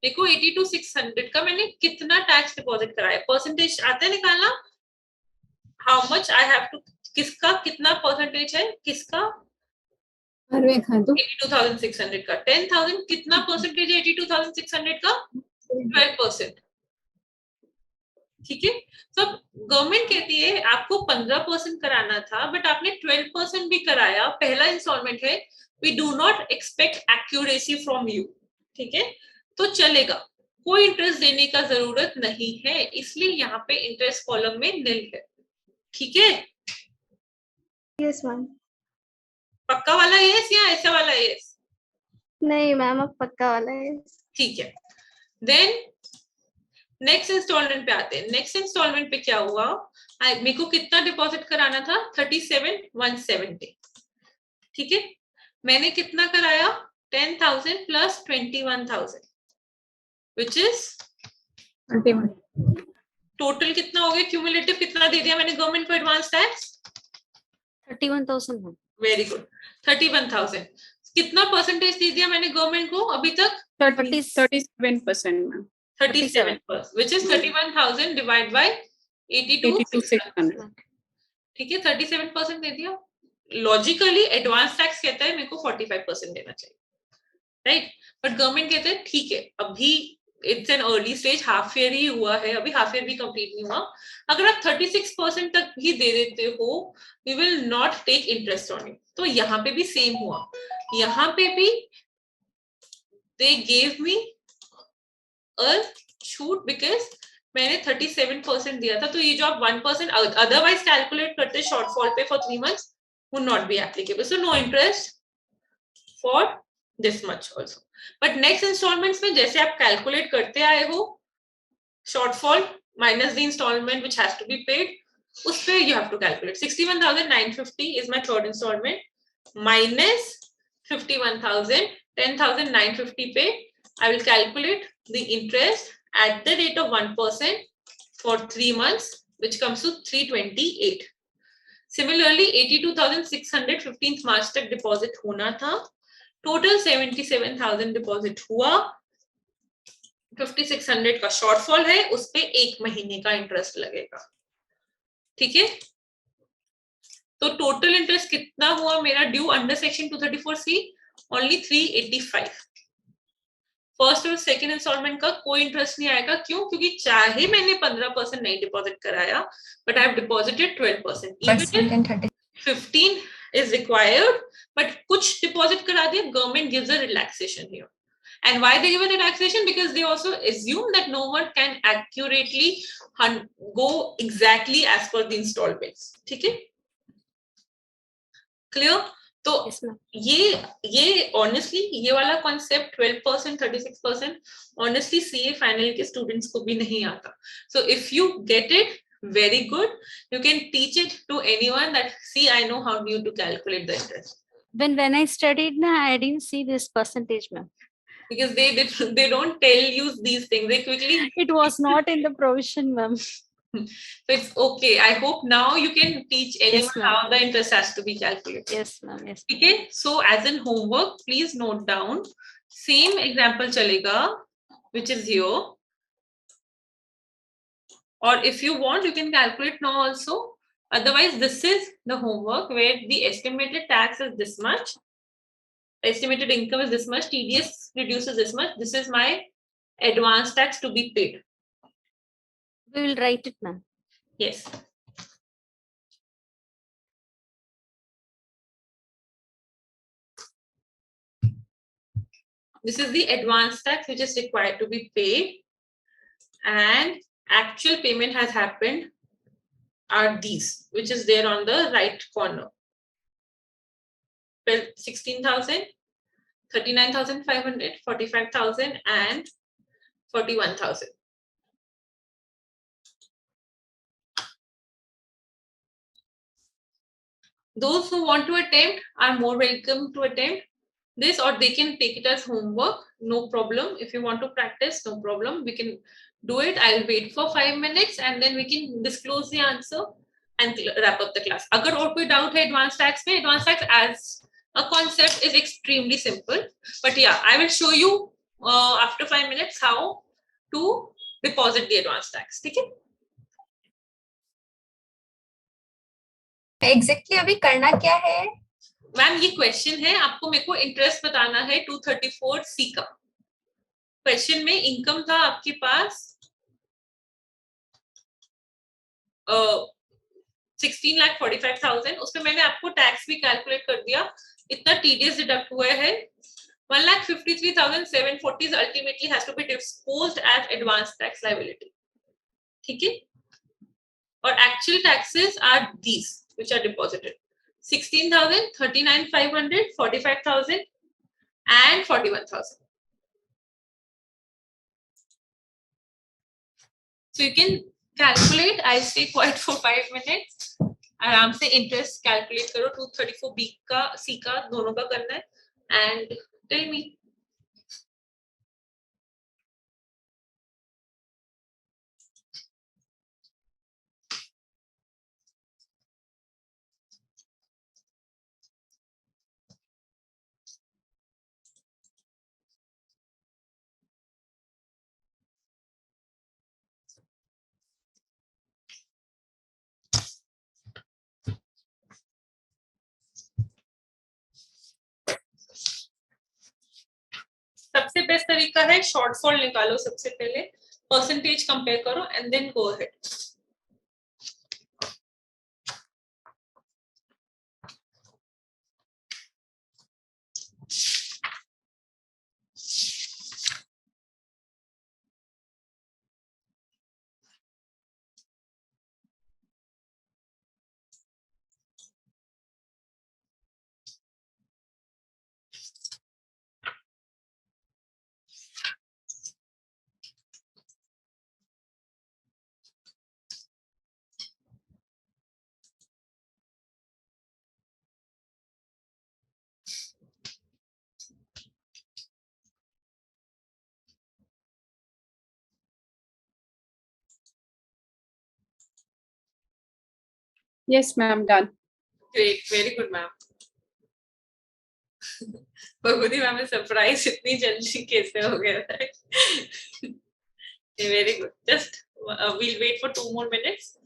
देखो 82,600 का मैंने कितना टैक्स डिपॉजिट कराया. परसेंटेज आता है निकालना. How much I have to, किसका कितना परसेंटेज है, किसका? 82,600 का. 10,000 कितना परसेंटेज है 82,600 का? 12%. ठीक है. सब गवर्नमेंट कहती है आपको 15% कराना था, बट आपने 12% भी कराया. पहला इंस्टॉलमेंट है. We do not expect accuracy from you. ठीक है, तो चलेगा. कोई इंटरेस्ट देने का जरूरत नहीं है, इसलिए यहाँ पे इंटरेस्ट कॉलम में निल है. ठीक है. Yes ma'am. पक्का वाला यस या ऐसा वाला यस? नहीं मैम, अब पक्का वाला है. ठीक है. देन नेक्स्ट इंस्टॉलमेंट पे आते हैं. नेक्स्ट इंस्टॉलमेंट पे क्या हुआ? मेरे को कितना डिपॉजिट कराना था? 37,170. ठीक है. मैंने कितना कराया? 10,000 प्लस 21,000 विच इज 21. टोटल कितना हो गया? क्यूमुलेटिव कितना दे दिया मैंने गवर्नमेंट को एडवांस टैक्स? 31,000. Very good. 31,000. कितना परसेंटेज दे दिया मैंने गवर्नमेंट को अभी तक? 37% ma'am. 37%, which is 31,000 divided by 82,600. ठीक है, 37% दे दिया. लॉजिकली एडवांस टैक्स कहता है मेरे को 45% देना चाहिए, राइट? बट गवर्नमेंट कहते हैं ठीक है, अभी it's an early stage, half year ही हुआ है, अभी हाफ ईयर भी कंप्लीट नहीं हुआ. अगर आप 36% तक भी दे देते हो, we will not take interest on it. तो यहाँ पे भी सेम हुआ. यहाँ पे भी दे गेव मी छूट बिकॉज मैंने 37% दिया था. तो ये जो आप 1% अदरवाइज कैलकुलेट करते शॉर्टफॉल पे for 3 months would not be applicable. So no interest for this much also. But next installments में जैसे आप कैलकुलेट करते आए हो, shortfall minus the installment which has to be paid, उस पे you have to calculate. 61,950 is my third installment minus 51,000, 10,950 पे I will calculate the interest at the rate of 1% for 3 months, which comes to 328. Similarly, 82,600 15th March तक deposit होना था. Total 77,000 deposit हुआ. 5600 का shortfall है, उस पे 1 महीने का इंटरेस्ट लगेगा, ठीक है। तो टोटल इंटरेस्ट कितना हुआ मेरा due under section 234C? Only 385। First और सेकंड इंस्टॉलमेंट का कोई इंटरेस्ट नहीं आएगा, क्यों? क्योंकि चाहे मैंने 15% नहीं डिपॉजिट कराया, but I have deposited 12%। Even 15 is required, but कुछ डिपॉजिट करा दिया, government gives a relaxation here. And why they give a relaxation? Because they also assume that no one can accurately go exactly as per the installments. ठीक है, clear? तो Yes, ma'am. ये honestly ये वाला concept 12%, 36% honestly CA final के students को भी नहीं आता. So if you get it, very good, you can teach it to anyone that, see, I know how you to calculate the interest. When I studied, I didn't see this percentage, ma'am. Because they don't tell you these things, they quickly. It was not in the provision, ma'am. So it's okay. I hope now you can teach anyone Yes, ma'am. how the interest has to be calculated. Yes, ma'am. Yes. Okay, so as in homework, please note down same example chalega, which is here, or if you want you can calculate now also. Otherwise this is the homework where the estimated tax is this much, estimated income is this much, TDS reduces this much, this is my advance tax to be paid. We will write it, ma'am. Yes. This is the advance tax which is required to be paid, and actual payment has happened are these, which is there on the right corner. 16,000, 39,500, 45,000 and 41,000. Those who want to attempt are more welcome to attempt this, or they can take it as homework, no problem. If you want to practice, no problem, we can do it. I'll wait for 5 minutes and then we can disclose the answer and wrap up the class. Agar aur koi doubt hai advanced tax mein, advanced tax as a concept is extremely simple, but yeah, I will show you after 5 minutes how to deposit the advanced tax. ठीक है? Exactly अभी करना क्या है? Ma'am ये question है, आपको मेरे को इंटरेस्ट बताना है 234C का. क्वेश्चन में इनकम था आपके पास 16,45,000, उसमें मैंने आपको टैक्स भी कैलकुलेट कर दिया, इतना टीडीएस डिडक्ट हुआ है 1,53,740 ultimately has to be disposed as advance tax liability. ठीक है, और actual taxes are these which are deposited 16,000, 39,500, 45,000 and 41,000. So you can calculate. I'll stay quiet for 5 minutes. आराम से इंटरेस्ट कैलकुलेट करो. 234B का C का दोनों का करना है. And tell me. सबसे बेस्ट तरीका है शॉर्टफॉल निकालो. सबसे पहले परसेंटेज कंपेयर करो and then go ahead. Yes, ma'am, done. Great, very good, ma'am. Bhagwati ma'am surprise इतनी जल्दी कैसे हो गया है? Okay, very good. Just we'll wait for 2 more minutes.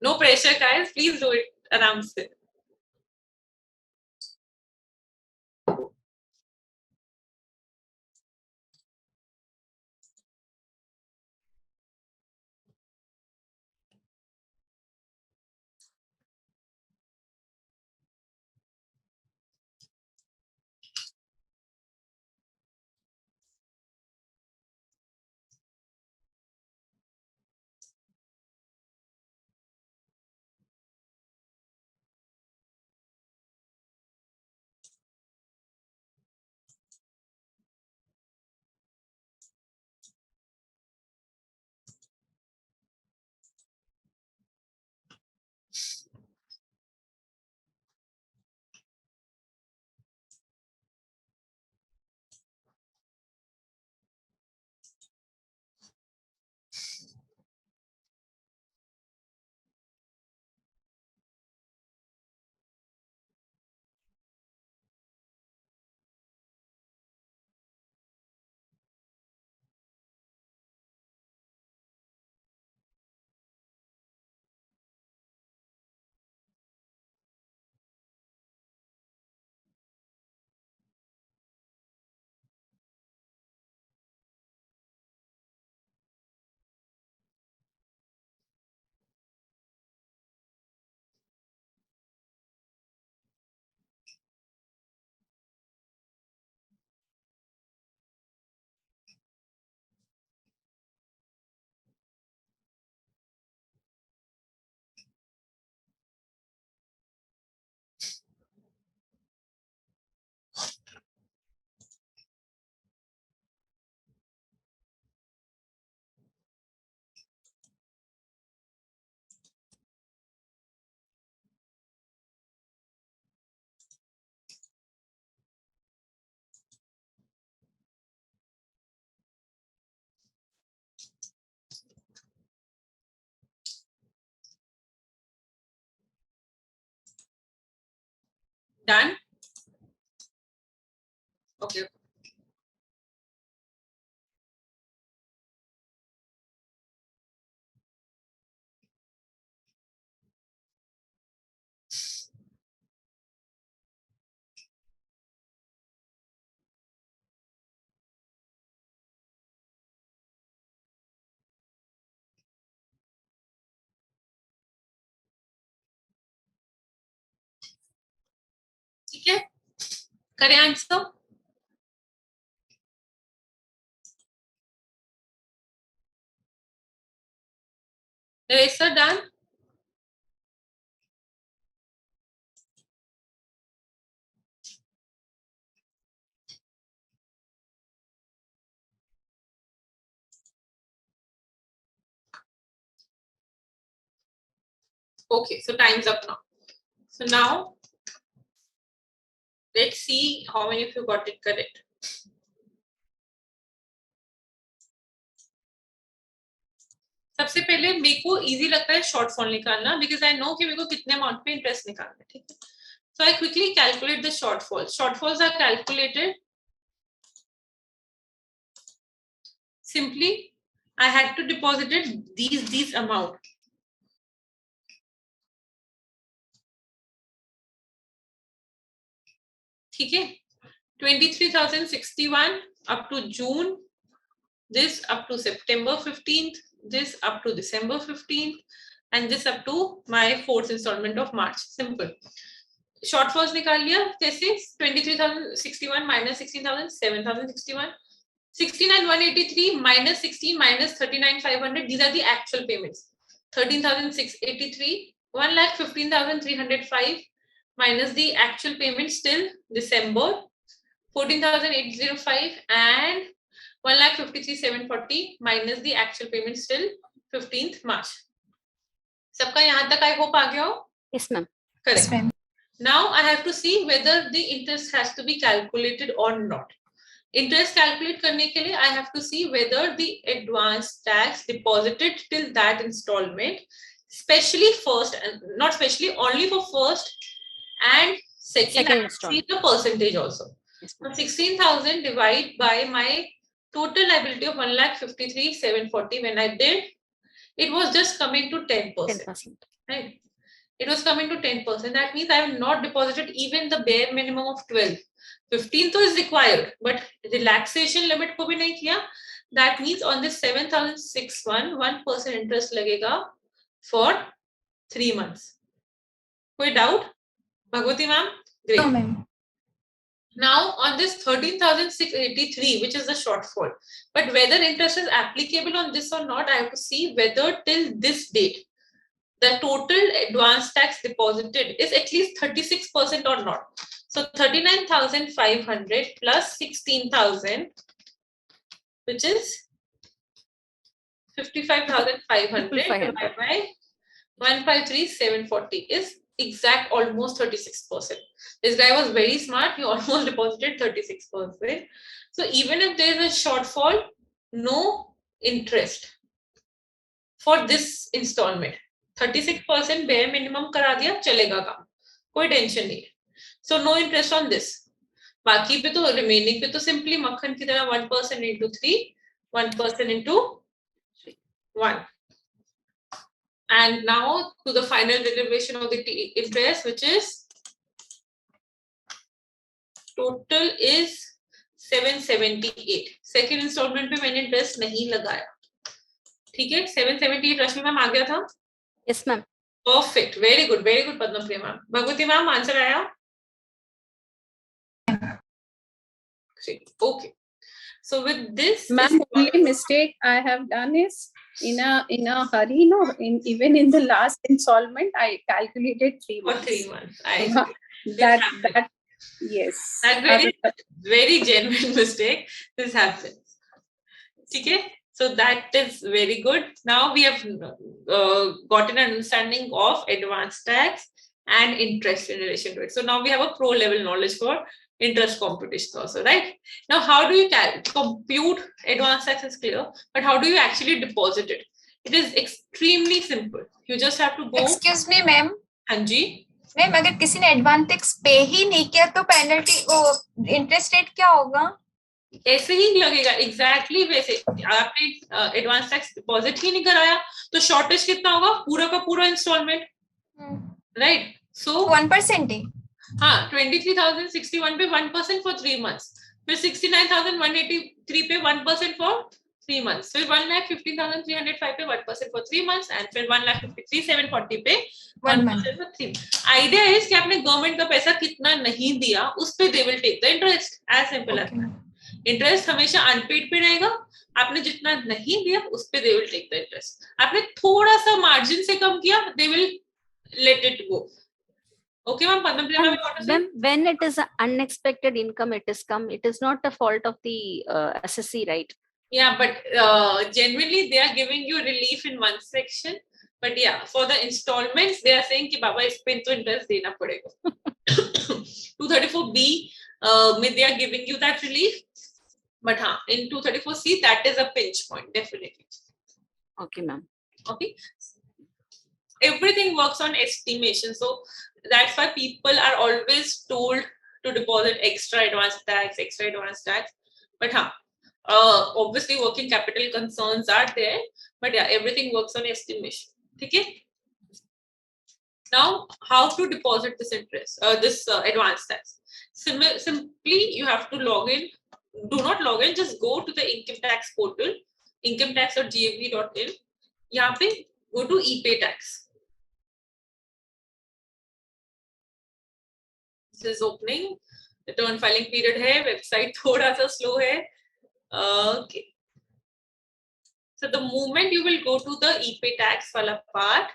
No pressure, guys. Please do it around से. Done? Okay. ठीक है? करें answer? Eraser done? Okay, so time's up now. So now, let's see how many of you got it correct. सबसे पहले मेरे को easy लगता है शॉर्ट फॉल निकालना बिकॉज आई नो कि मेरे को कितने अमाउंट पे इंटरेस्ट निकालना है ठीक है so I quickly calculate the short falls are calculated simply I had to deposited these amount ठीक है 23,061 up to June, this up to September 15th, this up to December 15th, and this up to my 4th installment of March. Simple. Shortfalls निकाल लिया जैसे 23,061 minus 16,000 7,061 69,183 minus 16 minus 39,500 these are the actual payments 13,683 1,15,305 minus the actual payments till December 14,805 and 1,53,740 minus the actual payments till 15th March. सबका यहाँ तक I hope आ गया हो? Yes, ma'am. Correct. Yes, now I have to see whether the interest has to be calculated or not. Interest calculate करने के लिए I have to see whether the advance tax deposited till that installment, especially first and not specially only for first and second I have to see the percentage also. Yes, 16,000 divided by my total liability of 1,53,740 when I did, it was just coming to 10%. 10%. Right? It was coming to 10%. That means I have not deposited even the bare minimum of 12. 15 is required, but relaxation limit ko bhi nahi kiya. That means on this 7,061, 1% interest lagega for 3 months. Koi doubt? Bhagwati ma'am? Great. No, ma'am. Now on this 13,683, which is the shortfall, but whether interest is applicable on this or not, I have to see whether till this date the total advance tax deposited is at least 36% or not. So 39,500 plus 16,000, which is 55,500 divided by 153,740 is exact almost 36%. This guy was very smart. He almost deposited 36%. So even if there is a shortfall, no interest for this installment. 36% bare minimum करा दिया चलेगा काम, कोई tension नहीं है. So no interest on this. बाकी पे तो remaining पे तो simply मक्खन की तरह 1% into 3, 1% into 1. And now to the final derivation of the interest, which is total is 778. Second installment पे मैंने interest नहीं लगाया. ठीक है, 778 रश्मि मैम आ गया था? Yes, ma'am. Perfect. Very good, Padmapriya ma'am. Bhagwati ma'am, answer आया? Okay. So with this, Ma'am, only mistake I have done is in a hurry, even in the last installment, I calculated 3 for months. 3 months. That yes. That very genuine mistake. This happens. Okay. So that is very good. Now we have gotten an understanding of advance tax and interest in relation to it. So now we have a pro level knowledge for interest computation also, right? Now, how do you compute advance tax is clear, but how do you actually deposit it? It is extremely simple. You just have to go. Excuse me, ma'am. हाँ जी. Ma'am अगर किसी ने advance tax पे ही नहीं किया तो penalty वो interest rate क्या होगा? ऐसे ही लगेगा एग्जैक्टली वैसे. आपने एडवांस टैक्स डिपॉजिट ही नहीं कराया तो शॉर्टेज कितना होगा? पूरा का पूरा इंस्टॉलमेंट, राइट? सो 1% ही. हाँ, 23,061 पे 1% फॉर 3 months, फिर 69,183 पे 1% फॉर 3 months, फिर 1,15,305 पे 1% फॉर 3 months एंड फिर 1,53,740 पे 1% फॉर 3. आइडिया इज कि आपने गवर्नमेंट का पैसा कितना नहीं दिया उस पे they will take the interest. As simple as that. Interest हमेशा अनपेड पे रहेगा. आपने जितना नहीं दिया उस पे they will take the interest. आपने थोड़ा सा मार्जिन से कम किया, they will let it go. Okay, ma'am. Ma'am, when it is an unexpected income, it is not the fault of the assessee, right? Yeah, but genuinely they are giving you relief in one section. But yeah, for the installments, they are saying कि बाबा इस पे तो interest देना पड़ेगा. 234B, they are giving you that relief. But हाँ, in 234C, that is a pinch point, definitely. Okay, ma'am. Okay. Everything works on estimation. So that's why people are always told to deposit extra advance tax. But obviously working capital concerns are there. But yeah, everything works on estimation. Okay. Now, how to deposit this interest, this advance tax? Simply, you have to log in. Do not log in. Just go to the income tax portal, incometax.gov.in. यहाँ पे go to e-pay tax. This is opening. Return filing period है. Website थोड़ा सा slow है. Okay. So the moment you will go to the e-pay tax वाला part,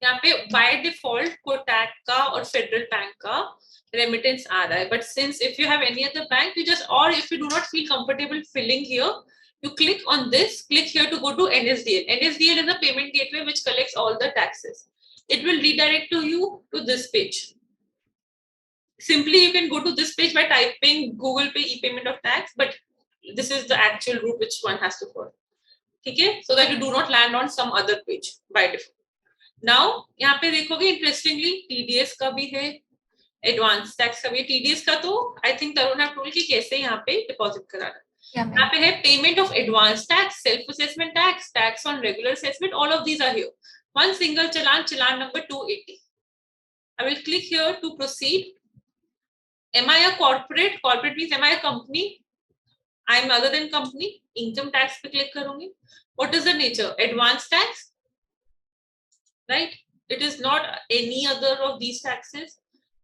यहाँ पे by default Kotak का और फेडरल बैंक का remittance आ रहा है. But since if you have any other bank, you just, or if you do not feel comfortable filling here, you click on this. Click here to go to NSDL. NSDL is a payment gateway which collects all the taxes. It will redirect you to this page. Simply, you can go to this page by typing Google Pay e-payment of tax, but this is the actual route which one has to follow. Okay, so that you do not land on some other page by default. Now, यहाँ पे देखोगे interestingly TDS का भी है, advance tax का भी TDS का तो I think Tarun have told कि कैसे यहाँ पे डिपॉजिट कराना है. Yeah, ma'am. यहाँ पे है payment of advance tax, self assessment tax, tax on regular assessment, all of these are here. One single challan number 280. I will click here to proceed. Am I a corporate? Corporate means am I a company? I am other than company. Income tax पे click करूँगी. What is the nature? Advance tax, right? It is not any other of these taxes.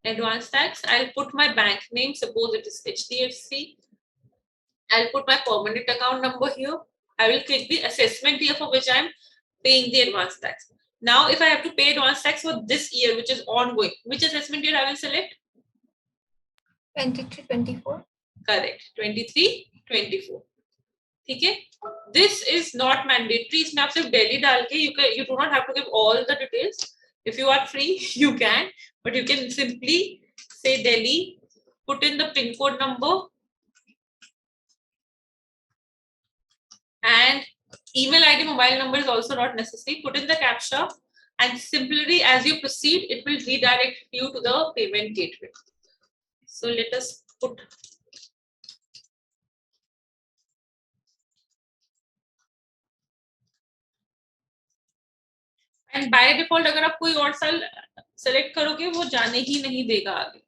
Advance tax. I'll put my bank name. Suppose it is HDFC. I'll put my permanent account number here. I will click the assessment year for which I'm paying the advance tax. Now, if I have to pay advance tax for this year, which is ongoing, which assessment year I will select? 23-24. Correct. 23-24. ठीक है. This is not mandatory. इसमें आप सिर्फ Delhi डाल के you do not have to give all the details. If you are free, you can, but you can simply say Delhi, put in the pin code number and email ID, mobile number is also not necessary. Put in the CAPTCHA and simply as you proceed, it will redirect you to the payment gateway. So let us put and by default अगर आप कोई और साल select करोगे वो जाने ही नहीं देगा आगे.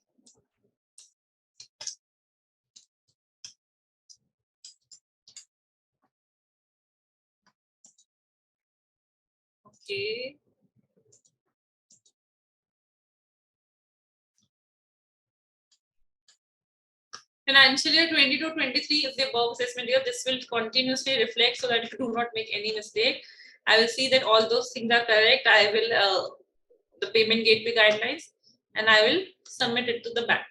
Okay. Financial year 22-23 is the above assessment year. This will continuously reflect so that you do not make any mistake. I will see that all those things are correct. I will the payment gateway guidelines and I will submit it to the bank.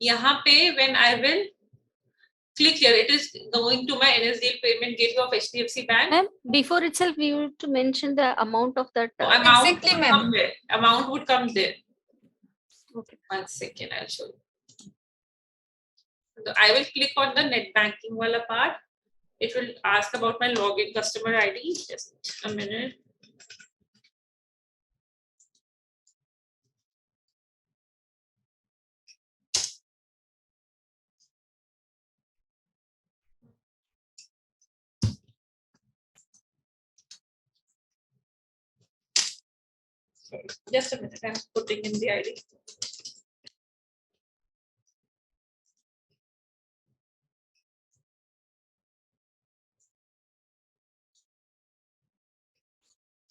यहाँ पे when I will click here, it is going to my NSDL payment gateway of HDFC Bank. Ma'am, before itself, we need to mention the amount of that. Amount Exactly, would ma'am. come there. Amount would come there. Okay. 1 second, I'll show you. So I will click on the net banking wala part. It will ask about my login customer ID. Just a minute. Sorry, just a minute. I'm putting in the ID.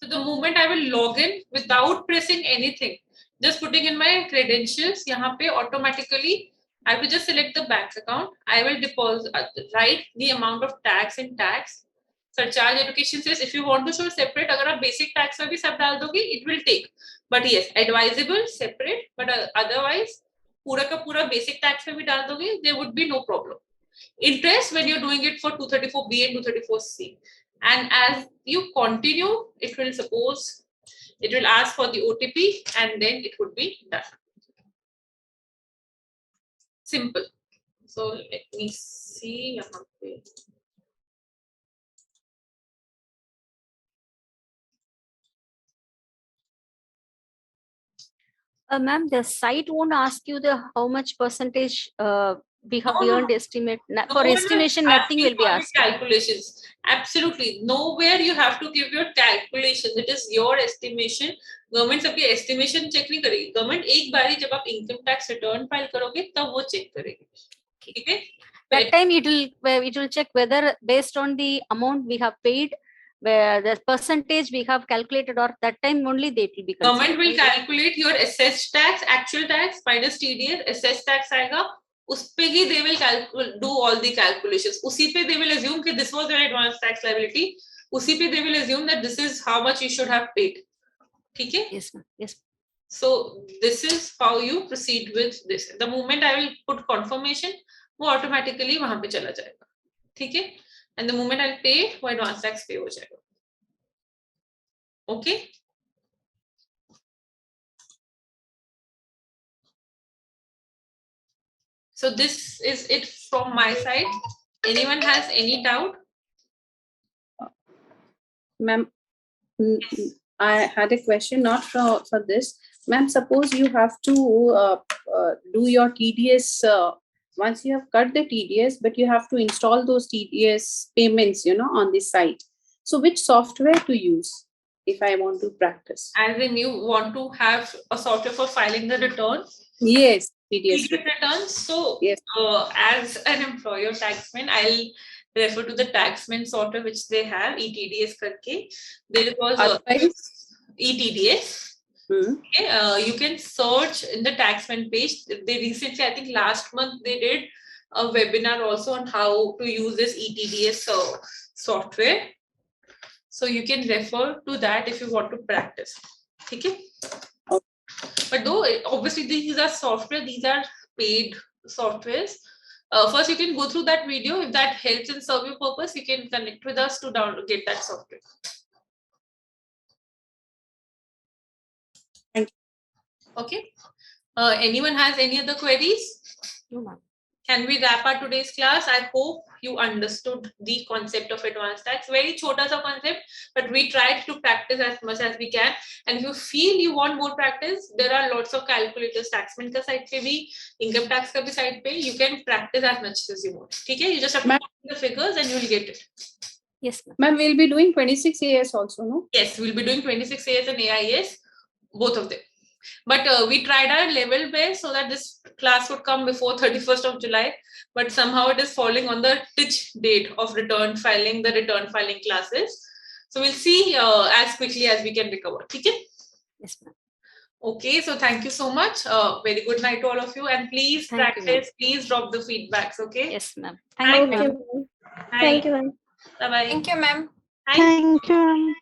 So the moment I will log in without pressing anything, just putting in my credentials, यहाँ पे automatically I will just select the bank account. I will deposit, write the amount of tax in tax. Surcharge education says if you want to show separate, अगर आप basic tax में भी सब डाल दोगे, it will take. But yes, advisable separate. But otherwise, पूरा का पूरा basic tax में भी डाल दोगे, there would be no problem. Interest when you're doing it for 234B and 234C. And as you continue, it will ask for the OTP and then it would be done. Simple. So let me see. Ma'am, the site won't ask you the how much percentage we have No, no, earned no. estimate. No For one estimation, will nothing ask will you be for the asked. Calculations. Absolutely. Nowhere you have to give your calculations. It is your estimation. Government सबकी estimation check नहीं करेगी. Government एक बारी जब आप income tax return file करोगे तब वो check करेगी. ठीक है? That time it will check whether based on the amount we have paid, where the percentage we have calculated, or that time only they will be considered. Government will calculate your assessed tax, actual tax minus TDS, assessed tax आएगा. उस पे ही they will do all the calculations. उसी पे they will assume कि this was your advance tax liability. उसी पे they will assume that this is how much you should have paid. ठीक है? Yes, ma'am. Yes. So this is how you proceed with this. The moment I will put confirmation, वो automatically वहाँ पे चला जाएगा. ठीक है? And the moment I'll pay, वो advance tax pay हो जाएगा. Okay? So this is it from my side. Anyone has any doubt? Ma'am, I had a question, not for this, Ma'am, suppose you have to do your TDS once you have cut the TDS, but you have to install those TDS payments, on the site. So which software to use if I want to practice? As in you want to have a software for filing the returns? Yes, TDS TDS returns. So yes. As an employer taxman, I'll refer to the Taxmann software which they have, ETDS karke. There was ETDS. Okay, you can search in the Taxmann page. They recently, I think last month, they did a webinar also on how to use this ETDS software. So you can refer to that if you want to practice. Okay. But though obviously these are software, these are paid softwares. First, you can go through that video. If that helps and serve your purpose, you can connect with us to get that software. Thank you. Okay. Anyone has any other queries? No, ma'am. Can we wrap our today's class? I hope you understood the concept of advanced tax. Very chota sa concept, but we tried to practice as much as we can. And if you feel you want more practice, there are lots of calculators. Taxmann ka site pe bhi, income tax ka bhi site pe. You can practice as much as you want. Okay? You just have to put the figures and you'll get it. Yes, ma'am. Ma'am, we'll be doing 26 AS also, no? Yes, we'll be doing 26 AS and AIS, both of them. But we tried our level best so that this class would come before 31st of July. But somehow it is falling on the titch date of return filing classes. So we'll see as quickly as we can recover. Okay? Yes, ma'am. Okay, so thank you so much. Very good night to all of you. And please Thank you, practice. Please drop the feedbacks. Okay? Yes, ma'am. Thank Thank you, Okay, ma'am. ma'am. Bye. Thank you, ma'am. Bye-bye. Thank you, ma'am. Thank you. Thank you, ma'am.